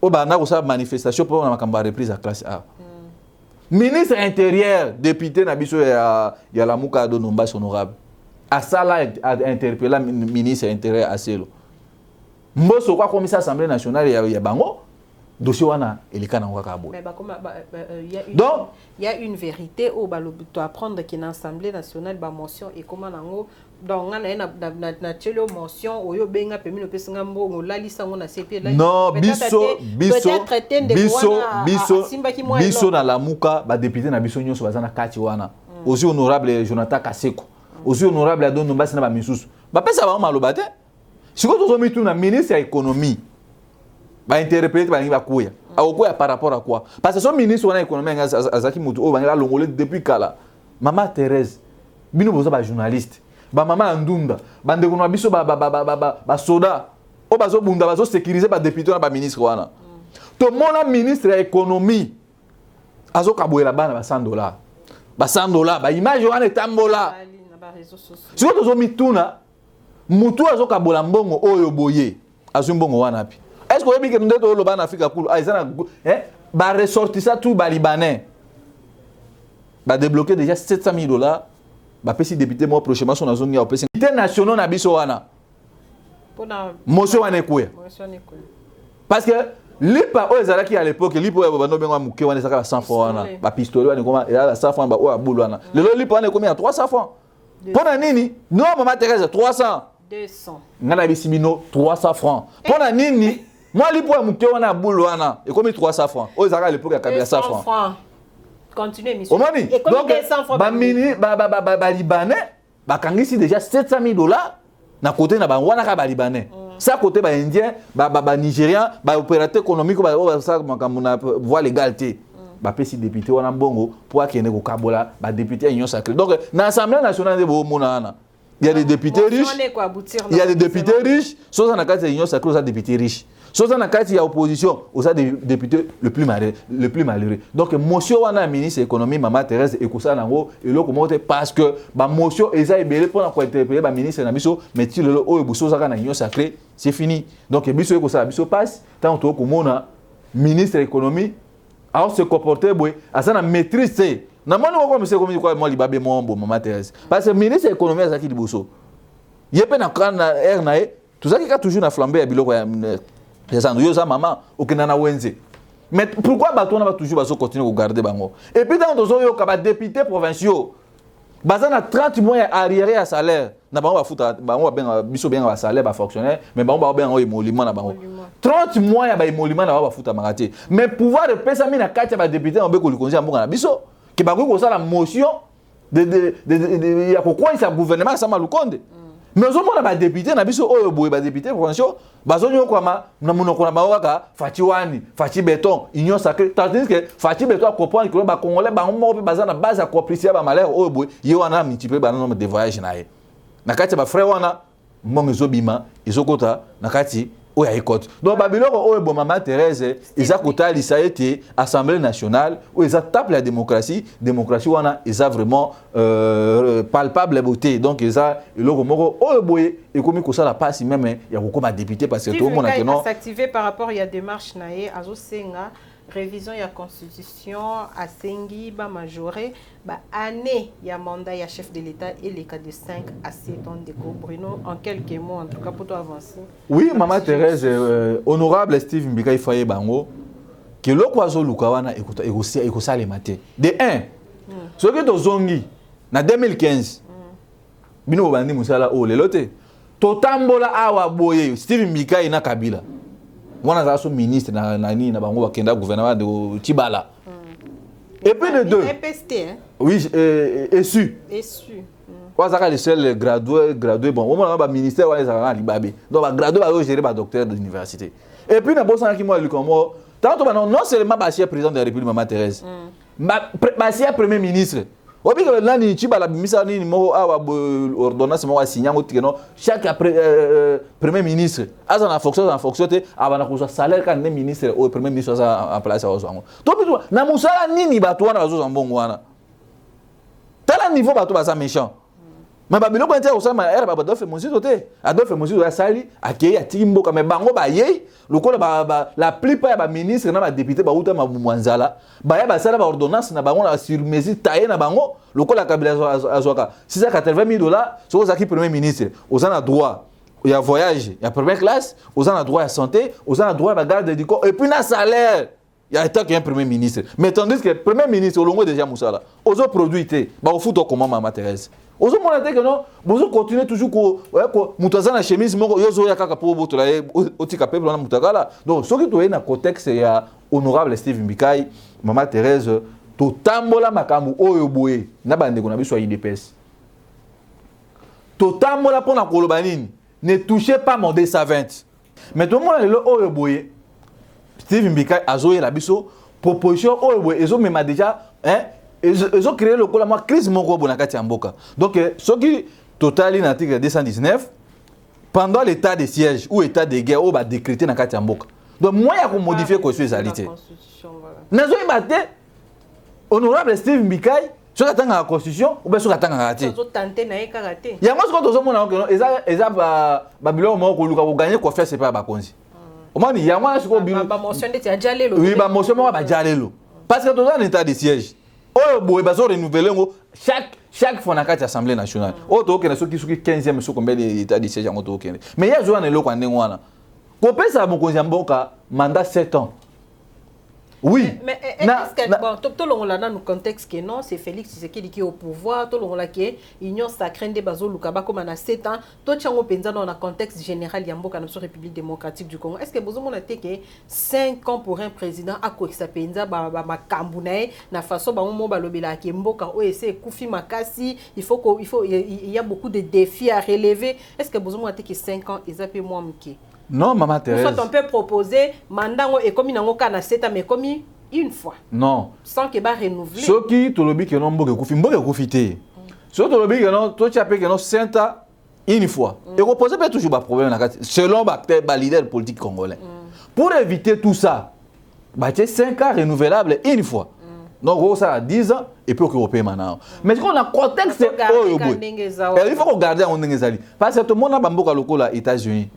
S2: o ba na ko sa manifestation pour na makamba reprise à classe A. Ministre intérieur député na biso ya la muka do nomba honorable asala interpeller ministre intérieur aselo mboso kwa commissaire assemblée nationale ya bango dossier wana elika na ngaka bo. Mais
S1: il y a une vérité au doit apprendre qu'il l'Assemblée nationale ba motion et comment nango donc na tchelo motion oyo benga pemi no pesinga mbongo la lisa ngona CP la.
S2: Non biso na lamuka ba député na biso nyonso bazana kati wana. Aussi honorable Jonathan Kaseko. Aussi honorable Adon Nombasi na ba misusu. Ba pesa ba maloba te. Siko tozo mitu na ministre ya économie. Ba interpréter ba ngi ba kuya. Akoya par rapport à quoi? Parce que son ministre wana économie azaki mutu o bangela longolé depuis kala. Maman Thérèse bino boza ba journaliste. Ba mama ndunda bandeko na biso ba soda o bazo bunda bazo sécuriser ba député na ba ministre wana to mona ministre ya économie azo kaboela bana ba $100 ba image wana etambola siko tozo mituna mutu azo kabola mbongo oyo boye azo mbongo wana pi est-ce que vous avez dit que nous sommes en Afrique cool? Ah, ils ont ressorti ça tout les Libanais. Bah débloquer déjà 700 000 $. Bah petit député moi prochainement sur la zone ya opération. Député national na biso wana. Motion wana ekwe. Parce que lipa o ezala ki à l'époque lipa ya bano benga muke wana saka 100 francs wana. Ba pistolet wana koma ya 100 francs ba o abulu wana. Lelo lipa wana combien 300 francs. Pona nini? Non maman Thérèse 300. 200. Ngana bisimino 300 francs. Pona nini? Moi lipa ya muke wana abulu wana e combien 300 francs. O ezala à l'époque ya kabila 100 francs.
S1: Continuez, monsieur.
S2: Omani, donc, ba Libanais, ba kangisi déjà 700 000 $. Na côté na ba wana ka ba Libanais. Ça côté ba Indien, ba Nigérien, ba opérateur économique, ba ça na voie légalité. Ba pesi député wana mbongo pour akene ko kabola ba député union sacrée. Donc, na Assemblée nationale de bo monana. Il y a des députés riches. Il y a des députés riches, soit na carte union sacrée, soit députés riches. Soit dans la carte il y a opposition, aux députés le plus malheureux. Donc motion wana ministre de l'économie Maman Thérèse ekosa nango et lo comment parce que ba motion eza ebele pour na ko interpeller ba ministre na biso mais ti le o ebuso za na union sacrée, c'est fini. Donc biso ekosa biso passe tant to ko mona ministre de l'économie a se comporter boy asa na maîtrise na moni ko monsieur comme quoi moi libabe mo Maman Thérèse parce que ministre de l'économie azaki liboso yepe na kana air na e tout ça qui a toujours na flambé ya biloko ya les andouilles ça maman okena wenze mais pourquoi bato na va toujours continuer à garder bango et puis dans dozo yo ka député provinciaux bazana 30 mois arriéré à salaire na bango ba futa bango ba biso bien ba salaire ba fonctionnaire mais bango ba ben émolument na bango 30 mois ya ba émolument na ba futa mangate mais pouvoir de pesa mi na kati ba député on be ko likonzi ya mboka na biso ke ba ko ça la motion de ya ko quoi ça gouvernement ça malukonde. Mais au moins les députés na biso oyo boye ba député provinciaux bazonyo kwama na munoko na bawaka fatiwani fati béton union sacrée tandis que fati béton comprendre que ba congolais ba mo pe bazana base à complicer ba malheur oyo boye ye wana multiplier ba nombre de voyages na ye na kati ba frère wana mbongo ezobima ezokota na kati oya ikote donc babiloko oyo bo Maman Thérèse eza kotalisa ete Assemblée nationale où eza tape la démocratie wana eza vraiment palpable beauté donc eza eloko moko oyo boye ekomi kosala pasi même ya kokoma député parce que tout le monde a que non
S1: s'activer par rapport il y a démarche nae azosenga révision ya constitution asengi ba majoré ba année ya mandat ya chef de l'État et les cas de 5 à 7 ans de Bruno en quelques mots en tout cas pour toi avancer.
S2: Oui Maman Thérèse honorable Steve Mbika Ifaye bango que loko azoluka wana ekosala maté de 1 ce que tozongi na 2015 bino bandi musala o lelote totambola awa boye Steve Mbika ina Kabila wana za so ministre na ni na bango bakenda gouvernement de Tibala. Et puis de deux.
S1: EPST hein.
S2: Oui, ESU.
S1: ESU.
S2: Quoi le seul gradué bon, au moins ba ministère wana za libabe. Donc ba gradué ba gérer ba docteur de l'université. Et puis na bossa ki moi lui comme tant non seulement ba chef président de la République Maman Thérèse. Ba chef premier ministre. Obi que là ni Tibala bimisa ni mo awa ordonnance mo signer mo tikeno chaque premier ministre as en fonction te abana ko salaire kan ministre au premier ministre ça en place ozango to bitu na musala nini bato wana bazo zambongo wana tala niveau bato baza méchant mais babilo ko ntia osama era baba dofe mosizo te adofe mosizo ya sali akei atimbo ka me bango ba ye lokola ba la plupart ya ba ministre na ba député ba uta mwanzala ba ya ba sala ba ordonnance na bango na sur mesure taillé na bango lokola Kabila azwaka 680 000 $, soko zaki premier ministre ozana droit ya voyage ya première classe ozana droit ya santé ozana droit ya garde du corps et puis na salaire ya état qu'un premier ministre mais tandis que premier ministre olongo déjà musala ozo produit te ba ofuto comment Maman Thérèse ozo mona te que non bozo continuer toujours ko mutaza na chemise moko yozo ya kaka po botola otika peuple na mutakala donc soki to na contexte ya honorable Steve Mbikai Maman Thérèse to tambola makambu oyo boye na bande ko na biso IDPS to tambola pona koloba nini ne touchez pas mon D120 mais tout le monde le oyo boye Steve Mbikai azoye la biso proposition oyo boye ezo mema déjà hein ils ont créé le coup la crise moko bonakati ya mboka donc ce qui total l'article 219 pendant l'état de siège ou état de guerre ou ba décréter na kati ya mboka donc moi ya ko modifier ko socialité nazo ibate honorable Steve Mbikai so katanga la constitution ou bien so katanga raté
S1: so tenter na ekaraté
S2: ya moi ce que tozo mona que eza ba bilo moko luka ko gagner confiance pas ba konzi Au il y a moi ce qu'on
S1: ba mention de tia jalelo.
S2: Oui, ba mention moi ba jalelo. Parce que tout ça en état de siège. Oh boy ba so renouveler chaque fois dans la assemblée nationale. Oh to okena soki 15e so combien d'état de siège en to okena. Mais il y a jour na loko ndenge wana. Ko pesa mokonzi mboka mandat 7 ans. Oui.
S1: Mais est-ce que bon, tout le monde là dans le contexte que non, c'est Félix Tshisekedi qui est au pouvoir, tout le monde là qui est union sacrée de bazo lukaba comme on a 7 ans, tout chango penza dans le contexte général yamboka notre République démocratique du Congo. Est-ce que besoin on a été que 5 ans pour un président à quoi ça penza ba makambunae na façon ba mo balobela ki mboka o essayer kufi makasi, il y a beaucoup de défis à relever. Est-ce que besoin on a été que 5 ans et ça peut moins mké?
S2: Non, Maman Thérèse.
S1: Soit on peut proposer mandat et comme il n'a aucun 7 ans mais comme une fois.
S2: Non.
S1: Sans que va renouveler.
S2: Ce qui te lobby que non mboke kufité. Ce te lobby que non toi tu appelles que non 5 ans une fois. Et on pose pas toujours pas problème selon ba leader politique congolais. Pour éviter tout ça, bah tu 5 ans renouvelables une fois. Donc ça a 10 ans et puis on peut maintenant. Mais quand on a contexte il faut regarder on ngezali parce que tout le monde a bamboka lokola États-Unis.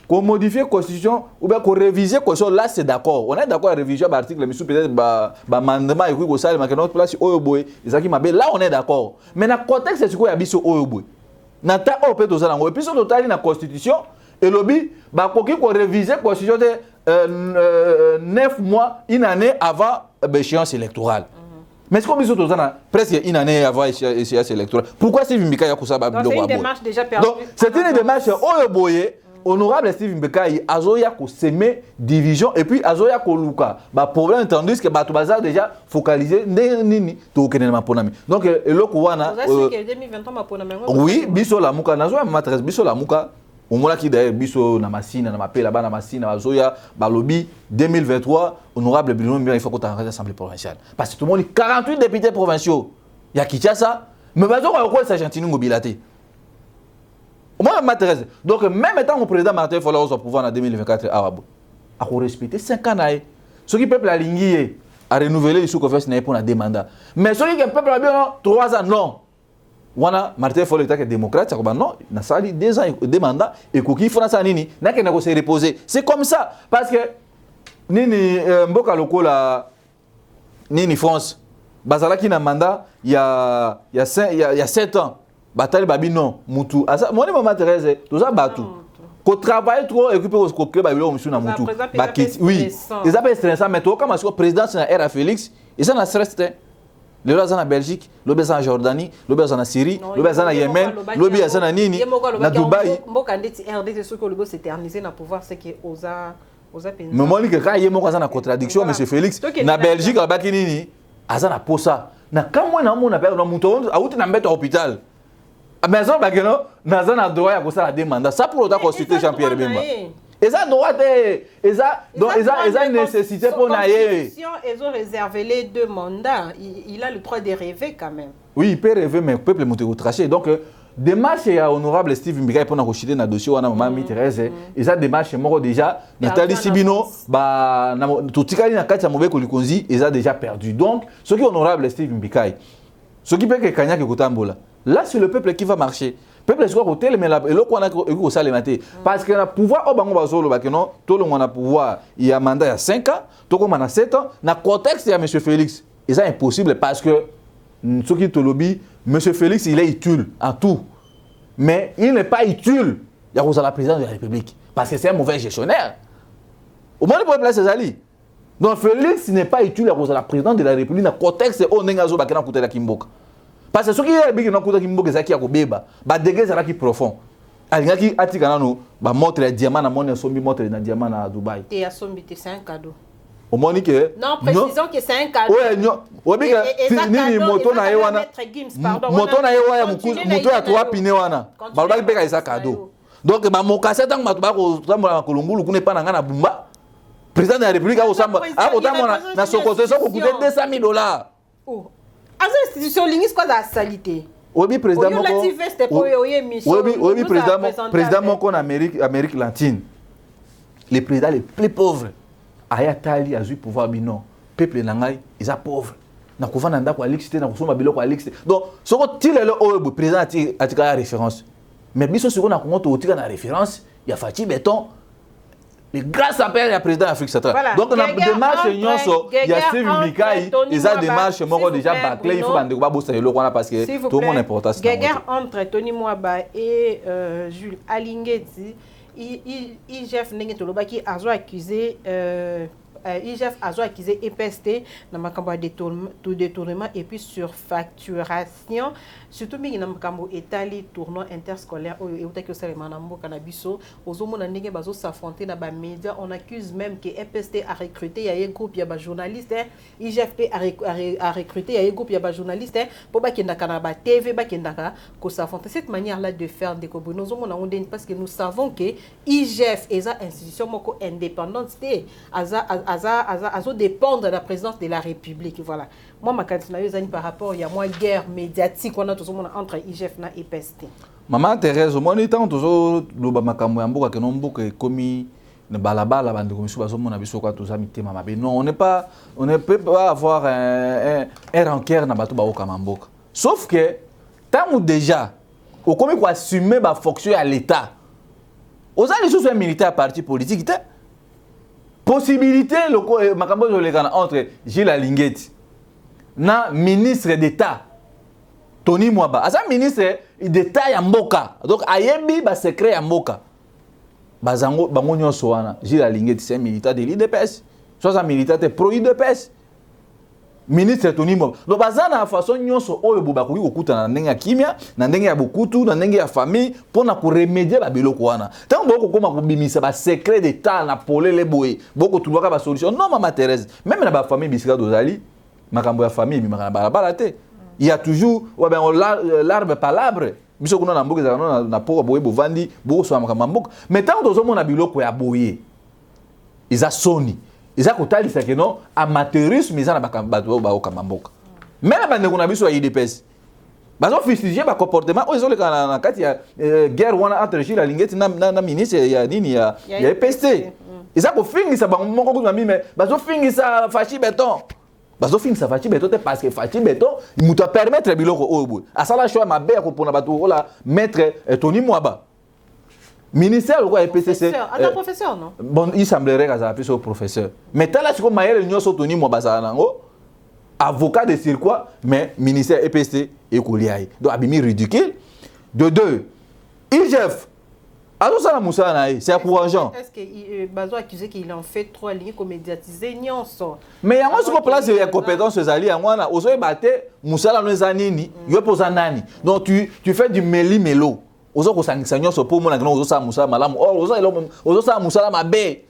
S2: Qu'on modifie la constitution ou bien qu'on révise la constitution, là c'est d'accord. On est d'accord à réviser l'article, mais peut-être amendement et puis ça il manque notre place oyoboy. Là on est d'accord. Mais dans le contexte c'est ce qu'il y a biso oyoboy. Dans ta opé to ça et puis sur total la constitution et lobby ba qu'on révise la constitution de 9 mois, une année avant l'échéance électorale. Mais est-ce qu'on dit presque une année avant l'échéance électorale? Pourquoi Steve Mbeka ya kusa ba bilo
S1: c'est une démarche déjà perdue.
S2: Donc c'est une démarche oyoboy. Honorable Steve Mbeka azoya ko semer division et puis azoya ko luka ba problème tandis que ba to bazar déjà focalisé nini to kenena maponami donc eloko wana
S1: vous avez que 2023 maponami
S2: oui biso la muka nazoya maîtresse biso la muka omona ki d'ailleurs biso na masina na mapela ba na masina bazoya ba lobby 2023 honorable Bruno Mbia il faut qu'on t'arrête l'assemblée provinciale parce que tout le monde 48 députés provinciaux il y a Kinshasa mais bazo ko ça gentini ngobilate. Moi, m'intéresse. Donc, même étant le président Martin Fayulu au pouvoir en 2024, à respecter 5 ans. Ce qui peuple a ligné à renouveler les sous-confiance pour un mandat. Mais ce qui peuple a bien 3 ans, non. Wana Martin Fayulu est démocrate, ça non, il a 2 ans de mandat et qu'il faut ça nini, n'a qu'à se reposer. C'est comme ça parce que nini mboka lokola nini France, bazala qui n'a mandat il y a 7 ans. Batali babi non mutu asa moi maman Thérèse tout ça batu ko travaille trop et que ko créer babilo musu na mutu bakiti oui ils appellent stressant mais toi comme le président c'est era Félix et ça na stress le là en Belgique le là en Jordanie le là en Syrie le là en Yémen le là en nini na Dubaï
S1: mboka ndeti RD c'est ce que le go s'éterniser na pouvoir c'est que oza
S2: mais moi que quand yemo na contradiction monsieur Félix na Belgique ba kinini asa na posa na kamwe na mona ba na mutu auti na mbeta hôpital. Mais ça, on a droit à ça demande. Ça pour autant constituer Jean-Pierre Bemba. Et ça droit et ça nécessité pour naïe.
S1: Ils ont réservé les 2 mandats. Il a le droit de rêver quand même.
S2: Oui, il peut rêver mais le peuple monter au traché. Donc démarche à honorable Steve Mbeka pour na rejeter na dossier wana maman Thérèse. Et ça démarche moko déjà Nathalie Sibino ba tout tikali na kati ya mobeko likonzi, ils a déjà perdu. Donc ce qui est honorable Steve Mbeka. Ce qui peut que Kanya ke kotambola. Là, c'est le peuple qui va marcher. Le peuple est côté, mais le ça les maté. Parce que le pouvoir, tout le monde a pouvoir, il y a un mandat il y a 5 ans, tout le monde a 7 ans. Dans le contexte, il y a M. Félix. Et ça, c'est impossible parce que, ce qui te lobby, M. Félix, il est utile en tout. Mais il n'est pas utile. Il y a la présidence de la République. Parce que c'est un mauvais gestionnaire. Au moins, il peut placer ses alliés. Donc, Félix n'est pas utile à la présidence de la République. Dans le contexte, on est en Kimboka. Parce que ce qui est bien que nous avons des qui ont bébé, bah degré ça qui profond. Alors qui atika nous, bah montre les diamants na mon sombi montre les diamants à Dubaï.
S1: Et à sombi c'est un cadeau.
S2: Au moins que
S1: non précisons que c'est un cadeau.
S2: Ouais non, ouais bien ni moto na yewana. Moto na yewana moto ya 3 pine wana. Ba ba peka ça cadeau. Donc bah mon cassette tant ba ko samba ko lumbulu kune pa na ngana bumba. Président de la République a samba a otama na sokoto so ko coûter $200,000.
S1: Oh. As institution lingis quoi la salité.
S2: Oui, président Moko en Amérique latine. Les présidents les plus pauvres. Ayatali a eu pouvoir bino. Peuple nangai, ils sont pauvres. Na kouvana ndako alixité na kusoma biloko alixité. Donc, ce que tu le président a référence. Mais biso ce qu'on a Congo to tika na référence, il y a Fati Béton. mais grâce à le président d'Afrique centrale.
S1: Voilà.
S2: Donc, la démarche, il y a Steve Mikai, ils ont démarche, moi, déjà bâclé, il faut pas bosser le roi parce que tout le monde est important.
S1: Guerre entre Tony Mwaba et Jules Alingeti, IGF Nenge Toloba qui a accusé IGF a accusé EPST dans le détournement et puis surfacturation. Surtout, il y a un tournoi interscolaire où il y a un cannabiso. Aux s'affronter dans les médias. On accuse même que EPST a recruté, il y a un groupe, il y a des journalistes. IGFP a recruté, il y a un groupe, il y a des journalistes. Pour que la TV, que s'affronter. Cette manière-là de faire des combinaisons, parce que nous savons que IGF est une institution indépendante. À dépendre de la présidence de la République. Voilà. Moi, ma candidature par rapport, il y a moins de guerre médiatique entre IGF et EPST.
S2: Maman Thérèse, moi, je suis toujours commis ne balabala bande comme ça mon avis quoi tout ça mité mama non on ne peut pas avoir un rancœur na bato ba okamamboka sauf que tant déjà au comme quoi assumer ba fonction à l'état aux les choses militaires parti politique possibilité le makambo entre Gilles Alingeti na ministre d'état Tony Mwaba asa ministre d'état ya mboka donc ayembi ba secret ya mboka bazango bango nyonso wana Gilles Alingeti c'est militaire de l'IDPS soit un militaire pro IDPS ministre Tony Mwaba donc bazana façon nyonso oyo boba koki kokuta na ndenge ya kimia na ndenge ya bokutu na ndenge ya famille pona ko remédier ba biloko wana tant boko koma ko bimisa ba secret d'état na polele boye boko tulwaka ba solution non mama Thérèse même na ba famille bisika dozali makambo ya famille mi makana balabala te il y a toujours l'arbre palabre biso kuna na mboka za na poko boye bovandi boko so makambo mboka mais tant dozomona biloko ya boye iza soni ils ont contacté c'est que non amateurisme ils ont ba okamamboka même bande kuna biso ya IDPS bazo fustiger ba comportement ils ont le na kati ya guerre wana entre Gilles Alingeti na ministre ya nini ya EPST ils ont fingisa ba moko kuna mais bazo fingisa fachi béton bazo fingisa fachi béton parce que fachi béton il muta permettre biloko oyo a sala choix mabe ko pona bato la maître Tony Mwaba ministère quoi EPCC
S1: un professeur non
S2: bon il semblerait que ça a pu au professeur mais tant là c'est comme Maël Nyoso Tony Mwaba nango avocat de circuit mais ministère EPC et Koliaï donc abimi ridicule de deux IGF alors ça la moussa c'est pour argent
S1: est-ce que bazo accusé qu'il en fait trop aligné comme médiatisé nyonso
S2: mais yango sur place il y a compétence ezali yango na ozo ebate moussa la no zanini yo poza nani donc tu fais du melo ozo ko sangisa nyonso po mona ozo sa musa malamu ozo sa musa la mabe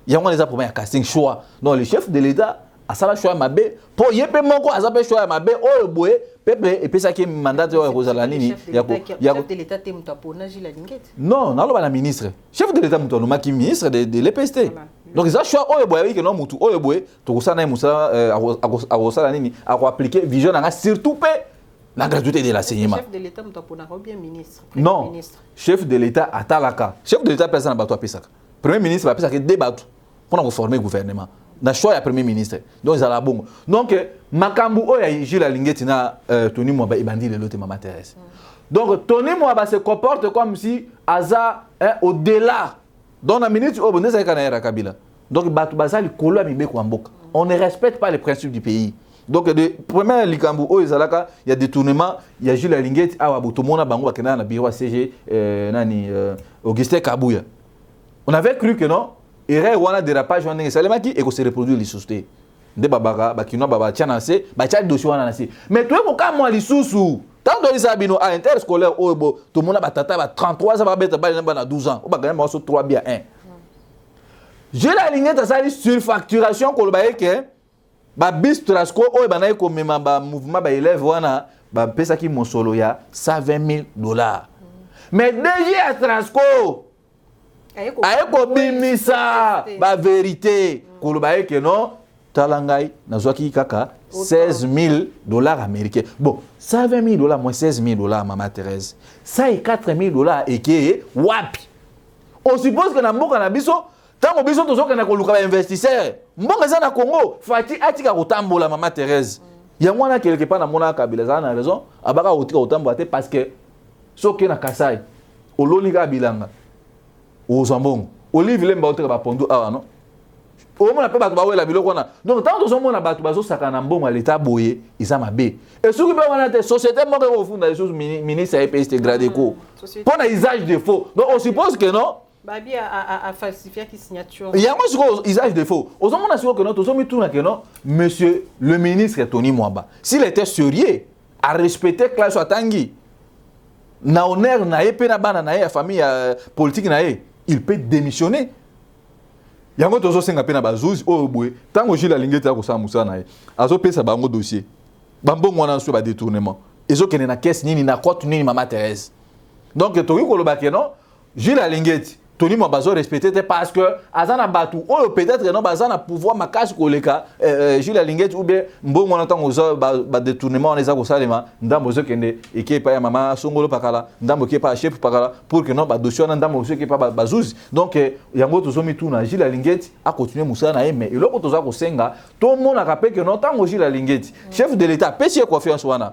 S2: yango les a problème casting choix donc le chef de l'état a sala choix mabe po yepe moko azape choix mabe oyo boye peuple et pesa ki mandat oyo kozala nini
S1: ya chef de l'état te muto pona Gilles Alingeti
S2: non na loba la ministre chef de l'état muto no maki ministre de l'EPST donc ils a choix oyo boye que non mutu oyo boye to kosana musa akosala nini ako appliquer vision nga surtout pe la gratuité de l'enseignement.
S1: Chef de l'État, ou bien ministre?
S2: Non,
S1: ministre.
S2: Chef de l'État à Talaka. Chef de l'État, personne n'a pas à Pesaka. Premier ministre, il a débattu pour former le gouvernement. Dans le choix, il y a premier ministre. Donc, ils ont la bombe. Donc, Makambu, il y a Gilles Alingeti, Tony Mwaba, il bandit le lot, Maman Thérèse. Donc, Tony Mwaba se comporte comme si, Aza, au-delà. Dans la minute, on est à Kabila. Donc, on ne respecte pas les principes du pays. Donc, le premier likambu il y a détournement, il y a Gilles Alingeti, tout le monde a bango na bureau CG Augustin Kabouya. On avait cru que non, il y a un dérapage et que se reproduit les sociétés. De babaka, bakino baba tianase, bachal dossier wana nasi. Mais toi moka moi li susu. Tant de isabino à interscolaire obo, tout le monde a tata 33 ans ba beta ba 12 ans. O ba gagner 3 bien 1. Gilles Alingeti a sali surfacturation ko ba que ba bis trasco oyo banayi ko mema ba mouvement ba élève wana ba pesa ki mosolo ya $120,000. Mais déjà trasco ayeko bimisa ba vérité ko lo ba que non talangai nazwaki kaka $16,000 américains. Bon, $120,000 moins $16,000 Maman Thérèse. Ça est $4,000 et qui wapi. On suppose que na mboka na biso tant biso tozoka na koluka ba investisseur mbonga za na Congo fati atika kotambola Maman Thérèse yango wana quelque part na mona Kabila za na raison abaka otika kotambola te parce que soki na Kasai ololika bilanga ozambongo Olive Lemba oteka ba pondu awa non. Au moins après bato ba wela biloko na. Donc tant que on a bato bazo sakana mbongo l'état boye, isa mabe. Et ce qui peut wana te société mo ko funda les choses ministre EPS te grade ko. Pour un usage de faux. Donc on suppose que non.
S1: Babi a falsifié qui signature.
S2: Il y a moi ce usage de faux. Aux hommes on a sûr que non, tous hommes tout na que non, monsieur le ministre Tony Mwamba. S'il était sérieux à respecter classe Tangi. Na honneur na epé na bana na ya famille politique na ye, il peut démissionner. Yango tozo senga pe na bazuzi o boye. Tango Gilles Alingeti akosala musa na ye. Azo pesa bango dossier. Bambongo wana so ba détournement. Ezo kene na caisse nini na compte nini Maman Thérèse. Donc toki koloba ke non, Gilles Alingeti Tony Mwamba bazo respecté parce que azana batu o peut-être non bazana pouvoir makasi koleka Gilles Alingeti ou bien mbongo na tango zo ba détournement on eza ko salema ndambo zo kende ekipa ya mama songolo pakala ndambo ekipa chef pakala pour que non ba dossier na ndambo zo ekipa bazuzi donc yango tozo mituna Gilles Alingeti a continuer musala na mais eloko toza ko senga to mona kapé que non tango Gilles Alingeti chef de l'état pesi confiance wana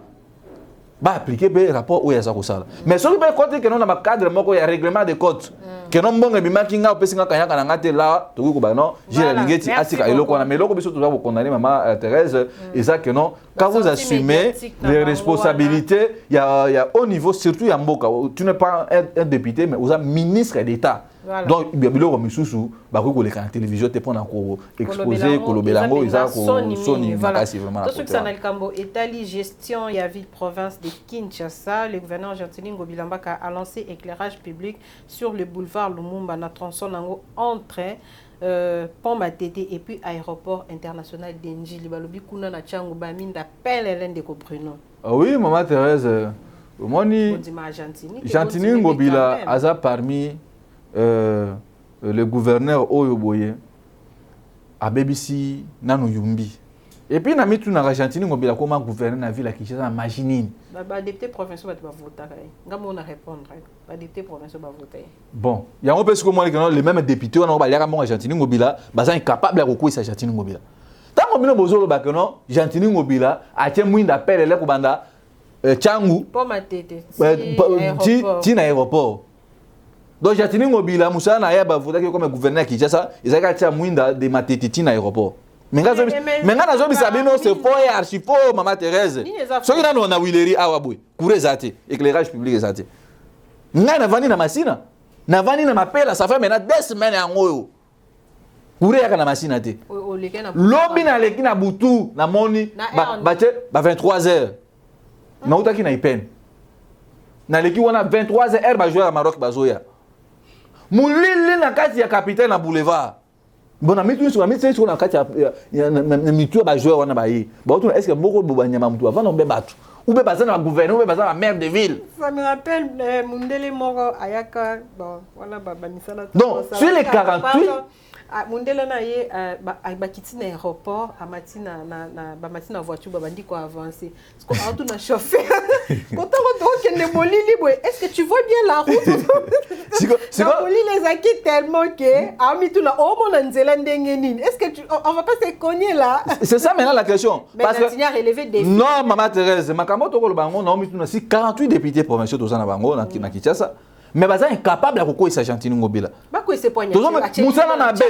S2: ba appliquer be rapport ou ya za ko sala mais so be côté que non na cadre moko ya règlement de compte que non mbongo bimaki nga opesi nga kanyaka na ngate la to ko ba non Gilles Alingeti asika eloko na mais eloko biso toza ko condamner Maman Thérèse et ça que non quand vous assumez les responsabilités il y a au niveau surtout ya mboka tu n'es pas un député mais vous êtes ministre d'état. Voilà. Donc, il y a des gens qui la télévision te prendre ko exposer kolobelango ils a ko soni makasi vraiment.
S1: Tout ce que ça na Kambo Italie gestion ya ville province de Kinshasa, le gouverneur Gentili Ngobilamba a lancé éclairage public sur le boulevard Lumumba na tronçon nango entre Pont Matete et puis aéroport international d'Enjili balobi kuna na changu ba minda pelelen de ko Bruno.
S2: Ah oui, Maman Thérèse moni Gentili Ngobila aza parmi le gouverneur Oyoboye à BBC nanu yumbi et puis na mitu na Gentili Ngobila comment gouverneur na ville à Kinshasa na maginine
S1: ba député provincial ba voter ngamo na répondre ba député provincial ba voter
S2: bon ya on peut se comment les mêmes députés on ba liaka mon Gentili Ngobila ba za incapable à kokwisa Gentili Ngobila tango bino bozolo ba que non Gentili Ngobila a tient mwinda pele le kubanda changu
S1: pour matete
S2: ti na aéroport. Donc Gentili Ngobila Moussa na ya ba voter comme gouverneur Kinshasa ezaka tia mwinda de Matete na aéroport. Menga zo bisabino c'est faux et archi faux Maman Thérèse. So ina no na wileri awa boy. Kure zate éclairage public zate. Nga na vani na masina. Na vani na mapela ça fait maintenant 2 semaines en ngoyo. Kure ya na masina te. Lobi na leki na butu na moni ba 23h. Na utaki na ipen. Na leki wana 23h ba jouer à Maroc bazoya. Mulili na kati ya capitaine na boulevard. Bon na mitu sur na kati ya na mitu ba joueur wana ba yi. Ba otu est-ce que moko bo banyama mutu avant on be batu. Ou be bazana ba gouverneur, ou be bazana maire de ville.
S1: Ça me rappelle Mundele Moro Ayaka bon voilà ba misala.
S2: Donc sur les 48
S1: Mundele na ye ba kitina aéroport a matina na ba matina voiture ba bandi ko avancer. Parce que auto na chauffeur. Quand on retourne ne molili boy, est-ce que tu vois bien la route? C'est quoi les acquis tellement que ami tout là oh mon nzela ndenge nini. Est-ce que on va pas se cogner là? C'est
S2: ça maintenant la question.
S1: Parce que relevé des
S2: non Maman Thérèse, makambo to ko bango na omituna si 48 députés provinciaux to na bango na Kinshasa. Mais baza incapable à kokoisa Gentili Ngobila.
S1: Ba ko se poignet.
S2: Musana na be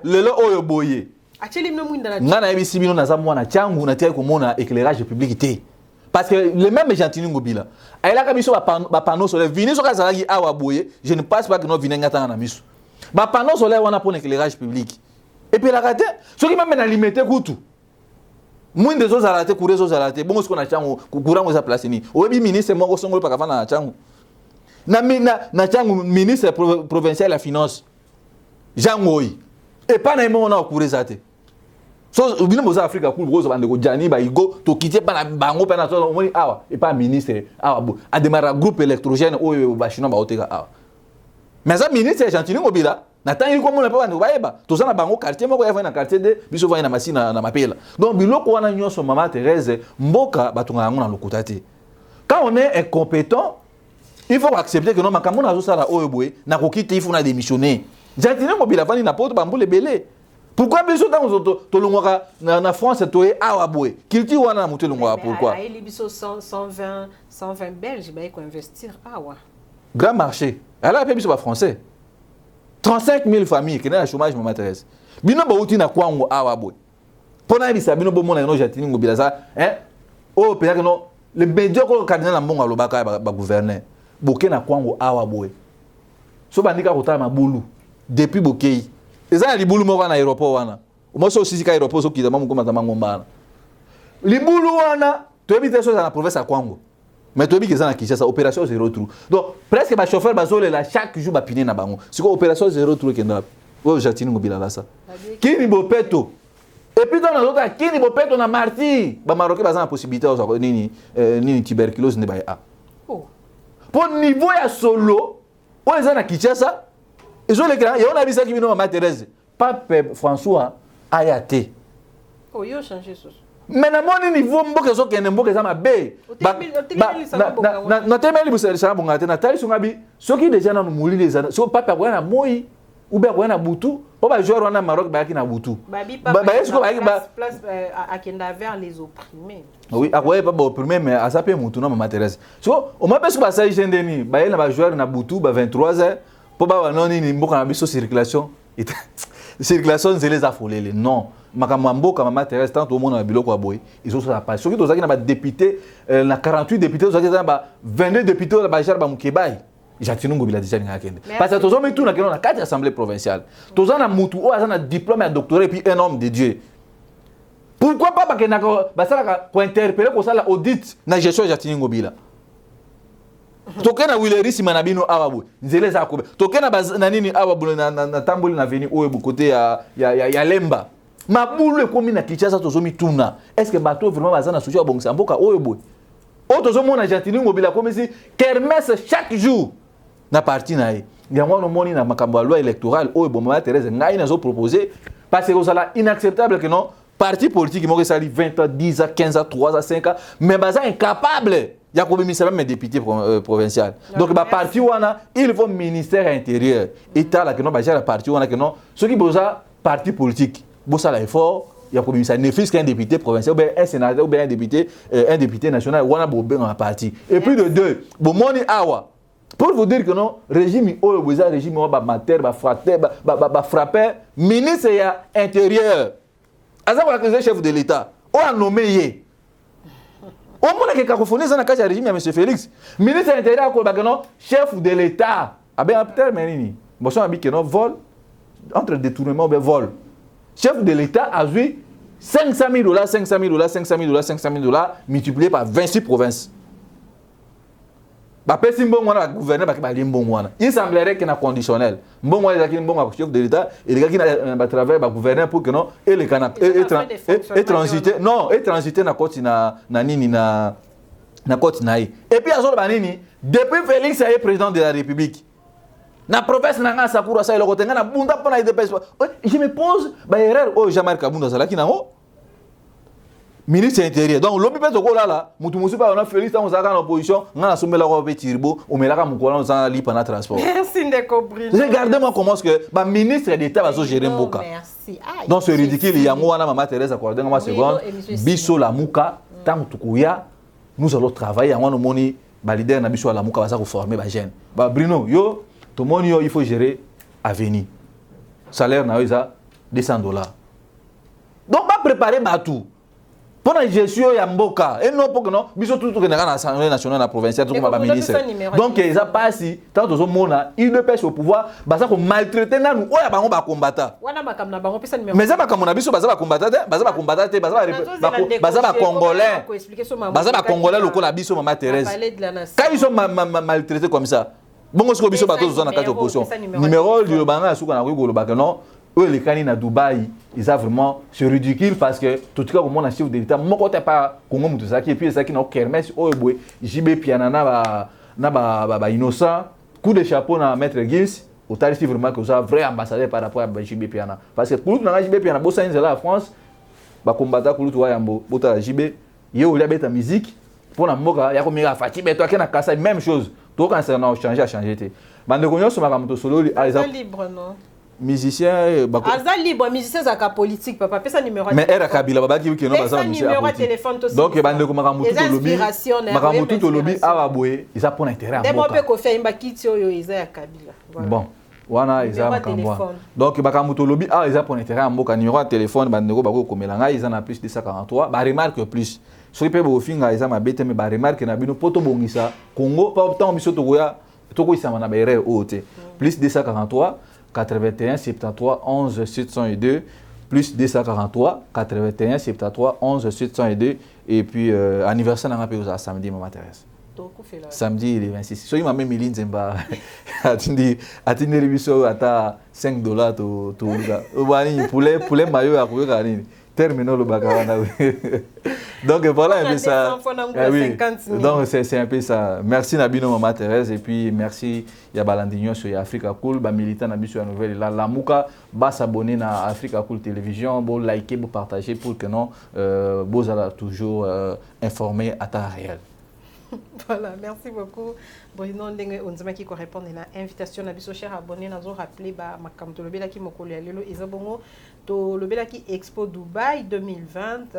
S2: lelo oyo boye.
S1: Acheli mno mwinda na.
S2: Ngana ebisi bino na za mwana changu na tia ko mona éclairage public té. Parce que le même Gentili Ngobila, il a mis sur ba panneau solaire, vini sur kazalaki awa boye, je ne pense pas que nous vini ngata na misu. Ba panneau solaire on a pour l'éclairage public. Et puis la raté, ce qui m'a même limité kutu. Moins de choses à rater, courir aux rater. Bon ce qu'on a changu, courant aux place ni. Obi ministre mo songolo pa kafana na changu. Na changu ministre provincial la finance. Jangoi. Et pas na mo na courir zate. So bino moza Afrika cool rose bande ko jani ba igo to quitter pa na bango pa na so moni awa et pas ministre awa bo a démarrer groupe électrogène o ba chino ba oteka awa. Mais ça ministre Gentili Ngobila na tangi ko mona pa bande ba eba to sana bango quartier moko ya na quartier de biso va na masina na mapela. Donc biloko wana nyonso Maman Thérèse mboka batunga yango na lokuta te. Quand on est incompétent, il faut accepter que non makambo na zo sala oyo boye na ko quitter il faut na démissionner. Gentili Ngobila vani na poto bambule belé. Pourquoi biso dans tolongwaka na France toé awa boy kilti wana muté longwa pourquoi
S1: ai biso 120 belges ba ko investir awa
S2: grand marché ala pe biso ba français 35 000 familles qui ont le chômage, maman Thérèse. Bino bauti na kwango awa boy. Pona bisa bino bo mona no jatini ngobila ça, hein? Oh, peut-être que non, le médiocre cardinal mbonga lobaka ba gouverner. Boké na kwango awa boy. So bandika kota mabulu depuis bokei. Eza libulu moko na aéroport wana. Moi so sisi ka aéroport so kidama moko matama ngombana. Libulu wana, tu habites sur la province à Kwango. Mais tu habites que ça na Kinshasa, opération zéro trou. Donc presque ba chauffeur bazole là chaque jour ba piner na bango. C'est quoi opération zéro trou kenda. Oh jatini ngobila là ça. Kini bopeto. Et puis dans l'autre kini bopeto na marti. Ba marocain baza na possibilité o nini tuberculose ne ba a. Oh. Pour niveau ya solo, o eza na Kinshasa. Ils ont les grands, et on a vu ça qui vient à Thérèse. Pape François Ayate.
S1: Oh, il a changé ça.
S2: Mais à mon niveau, je suis un peu de ma baie. Ce qui déjà dans le mouli les années, ce papa a moui ou bien a boutou, pas jouer au Maroc, qui n'a boutou.
S1: Place à Kenda vers les opprimés.
S2: Oui, à quoi pas opprimé, mais à ça peut moutou, ma Thérèse. So, on m'a pas ce que ça y est, Deni, bah il va jouer na boutou, 23 heures. Pour pas non ni mboka na biso circulation circulation les affolés non makamambo kama Thérèse tant au monde na biloko aboy ils ont ça pas ceux qui tozaki na ba député na 48 députés tozaki na ba 22 députés na ba jar ba mukebai jatinu ngobila déjà nga kende parce que tozo metu na keno na 4 assemblées provinciales tozo na mutu o azana diplôme et doctorat et puis un homme de Dieu. Pourquoi pas parce que na ba sala ko interpeller ko sala audit na gestion jatinu ngobila. Tokena Willery Simanabino awabu nzele za kobe tokena nanini awabu na tamboli na veni oyo côté ya Lemba mabulu ekomi na Kinshasa tozomi tuna est-ce que bato vraiment bazana soutien ya bongisa mboka oyo boy o tozomona Jatini Ngobila comme si kermesse chaque jour na parti na ye yango no moni na makambo ya loi électorale oyo bomama Thérèse ngai nazo proposer parce que ça inacceptable que non parti politique mo sali 20 ans 10 ans 15 ans 3 ans 5 ans mais baza incapable. Il y a combien de mes députés provinciaux. Donc, le parti, il faut ministère intérieur. État, là, que non, le parti, que non. Ceux qui posent parti politique, bossa l'effort, il y a combien de députés qu'un député provincial, ou bien un sénateur, ou bien un député national, ou un parti. Et puis de deux, bon, moni awa. Pour vous dire que non, régime, régime, mater, frapper, ministre intérieur. À ça, on a chef de l'État. On a nommé. Au moins, il y a cacophonie dans le régime, M. Félix. Ministre de l'Intérieur, chef de l'État. Ah ben, peut-être, mais bon, ça dit que non, vol, entre détournement et vol. Chef de l'État a joué $500 000, $500 000, $500 000, $500 000 multiplié par 26 provinces. Il semblerait qu'il y a un conditionnel. Chef de l'État, et les gars qui ont travaillé à gouverner pour que non, et les canapes, et transiter, non, et transiter na côte na côte na. Et puis à ce moment depuis Félix est président de la République. Na province na Sakura ça il a na bunda pour na je me pose ba erreur oh Jean-Marc Kabunda ça là qui na ministre intérieur donc l'objet de là mutu musu pa on Félix on zaka en opposition ngana somela ko pe tirbo o melaka mukola on za li pendant transport.
S1: Merci de comprendre.
S2: Regardez-moi comment est-ce que ba ministre d'État va so gérer mboka.
S1: Merci.
S2: Donc c'est ridicule yango wana mama Thérèse accordé moi seconde biso la muka tant tukuya nous allons travailler yango no moni ba leader na biso la muka va ça ko former ba jeune. Ba Bruno yo to moni yo il faut gérer avenir. Salaire na ça $200. Donc pas préparer ba tout. Pour la gestion ya mboka et non pour que non biso tout que na l'Assemblée nationale na provinciale tout comme ministre donc ils a pas si tant aux mona il ne pêche au pouvoir baza ko maltraiter na nous oya bango ba combattant
S1: wana makam na bango pesa numéro
S2: mais ça makam na biso baza ba combattant baza ba congolais baza ba congolais lokola biso mama Thérèse quand ils sont maltraités comme ça bongo siko biso bato zo na carte opposition numéro du banga suka na ko goloba que non eux les canines à Dubaï ils ont vraiment c'est ridicule parce que tout cas au monde chef de l'État mon côté pas Congo Mutuzaki et puis ça qui n'a kermesse oh boy JB Piana na ba innocent coup de chapeau na maître Gims au tarif vraiment que ça vrai ambassadeur par rapport à JB Piana parce que pour na JB Piana bossa inzela la France ba combattre pour toi yambo bota JB yo il a bête musique pour la moka ya ko mira Fati mais toi qui na kasa même chose toi quand ça n'a changé té bande konyo so makamuto solo
S1: libre non
S2: musicien
S1: Aza libre musicien zaka politique papa pesa numéro
S2: mais era kabila baba ki no baza
S1: musicien téléphone to
S2: donc bande ko makamutu to lobby araboé ils a pour intérêt à
S1: moi pe ko faire imba kiti oyo eza ya kabila
S2: bon wana eza makambo donc makambo to lobby ah eza pour intérêt à mboka numéro de téléphone bandeko bako komelanga eza na plus 243 ba remarque plus soki pe bo finga eza mabete mais ba remarque na bino poto bongisa Congo pas tant biso to koya to ko isama na ba erreur ote plus 243 81 73 11 702 plus 243 81 73 11 702 et puis anniversaire na ngape oza samedi Maman Thérèse. Samedi le 26. So il m'a même mis Nzemba. Atindi le biso ata $5 to wani poulet mayo ya kuweka nini. Terminal le bakana. Donc voilà un peu ça. Oui. Donc c'est un peu ça. Merci Nabino Maman Thérèse et puis merci ya balandinyo sur Africa Cool ba militant na biso ya nouvelle la lamuka ba s'abonner na Africa Cool télévision, bo liker, bo partager pour que non bo ala toujours informé à temps réel.
S1: Voilà, merci beaucoup. Bruno Ndenge Onzima qui correspond à l'invitation à biso cher abonné nazo rappeler ba makam to lobela ki mokolo ya lelo ezabongo to lobela ki Expo Dubaï 2020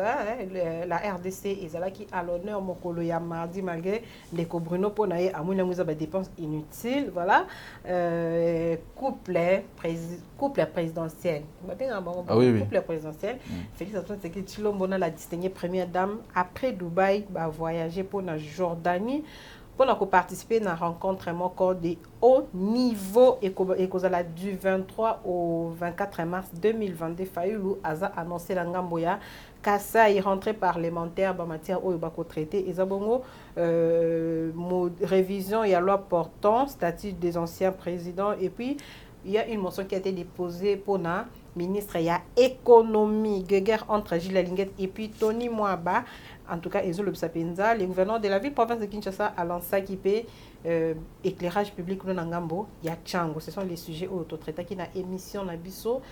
S1: la RDC ezala ki à l'honneur mokolo ya mardi malgré les Bruno pona ye amuna muza ba dépenses inutiles voilà couple présidentiel couple présidentiel félicitations c'est que Tshilombo na la distinguée première dame après Dubaï va voyager pour la Jordanie pour participer à la rencontre de haut niveau et du 23 au 24 mars 2022 Fayulu a annoncé la Ngamboya Kassa est rentrée parlementaire en matière où il va traiter et zabongo révision et la loi portant statut des anciens présidents et puis il y a une motion qui a été déposée pour la ministre il y a économie guerre entre Gilles Linguet et puis Tony Mwaba. En tout cas, le gouverneur de la ville-province de Kinshasa a lancé qui paie éclairage public au Nangambo, Yachango. Ce sont les sujets autotraités qui na émission na biso.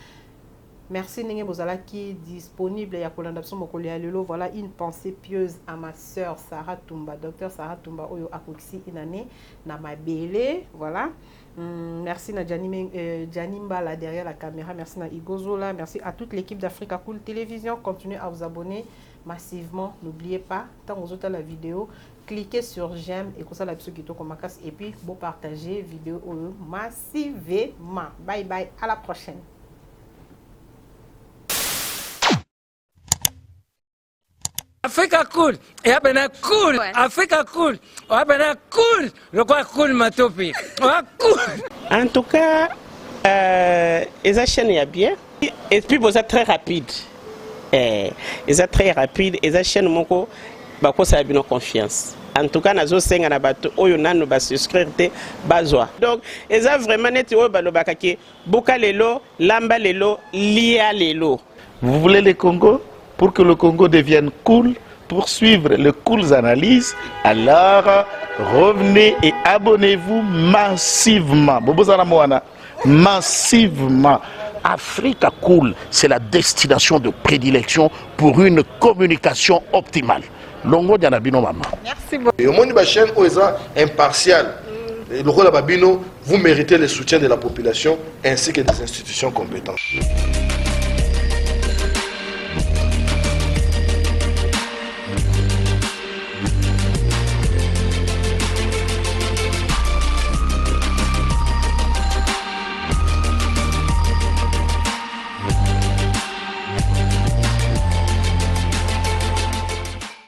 S1: Merci Nenge Bozala qui est disponible à Kolandapso Mokolia Lelo. Voilà une pensée pieuse à ma sœur Sarah Tumba, docteur Sarah Tumba Oyo Akoksi Inane na Mabele. Voilà. Merci à Janimba là derrière la caméra. Merci à Igozola. Merci à toute l'équipe d'Africa Cool Télévision. Continuez à vous abonner massivement. N'oubliez pas, tant vous autres la vidéo, cliquez sur j'aime et comme ça la vidéo qui et puis vous partagez vidéo massivement. Bye bye, à la prochaine.
S3: Africa Cool, et après cool, Africa Cool, après cool, le quoi cool matopi, cool.
S4: En tout cas, les chaînes y a bien, et puis vous êtes très rapide. Ils sont très rapides, les chaînes moko, bako ça a bien confiance. En tout cas, nazo senga na bato oyo nanu ba souscrire te bazwa. Donc, ils ont vraiment neti oyo balobaka ki buka lelo, lamba lelo, lia lelo.
S5: Vous voulez le Congo? Pour que le Congo devienne cool, pour suivre les cool analyses, alors revenez et abonnez-vous massivement. Bobozana Moana, massivement. Africa Cool, c'est la destination de prédilection pour une communication optimale. Longo Dianabino Mama.
S1: Merci beaucoup.
S6: Et au monde de la chaîne, où est impartial. Le rôle de Babino, vous méritez le soutien de la population ainsi que des institutions compétentes.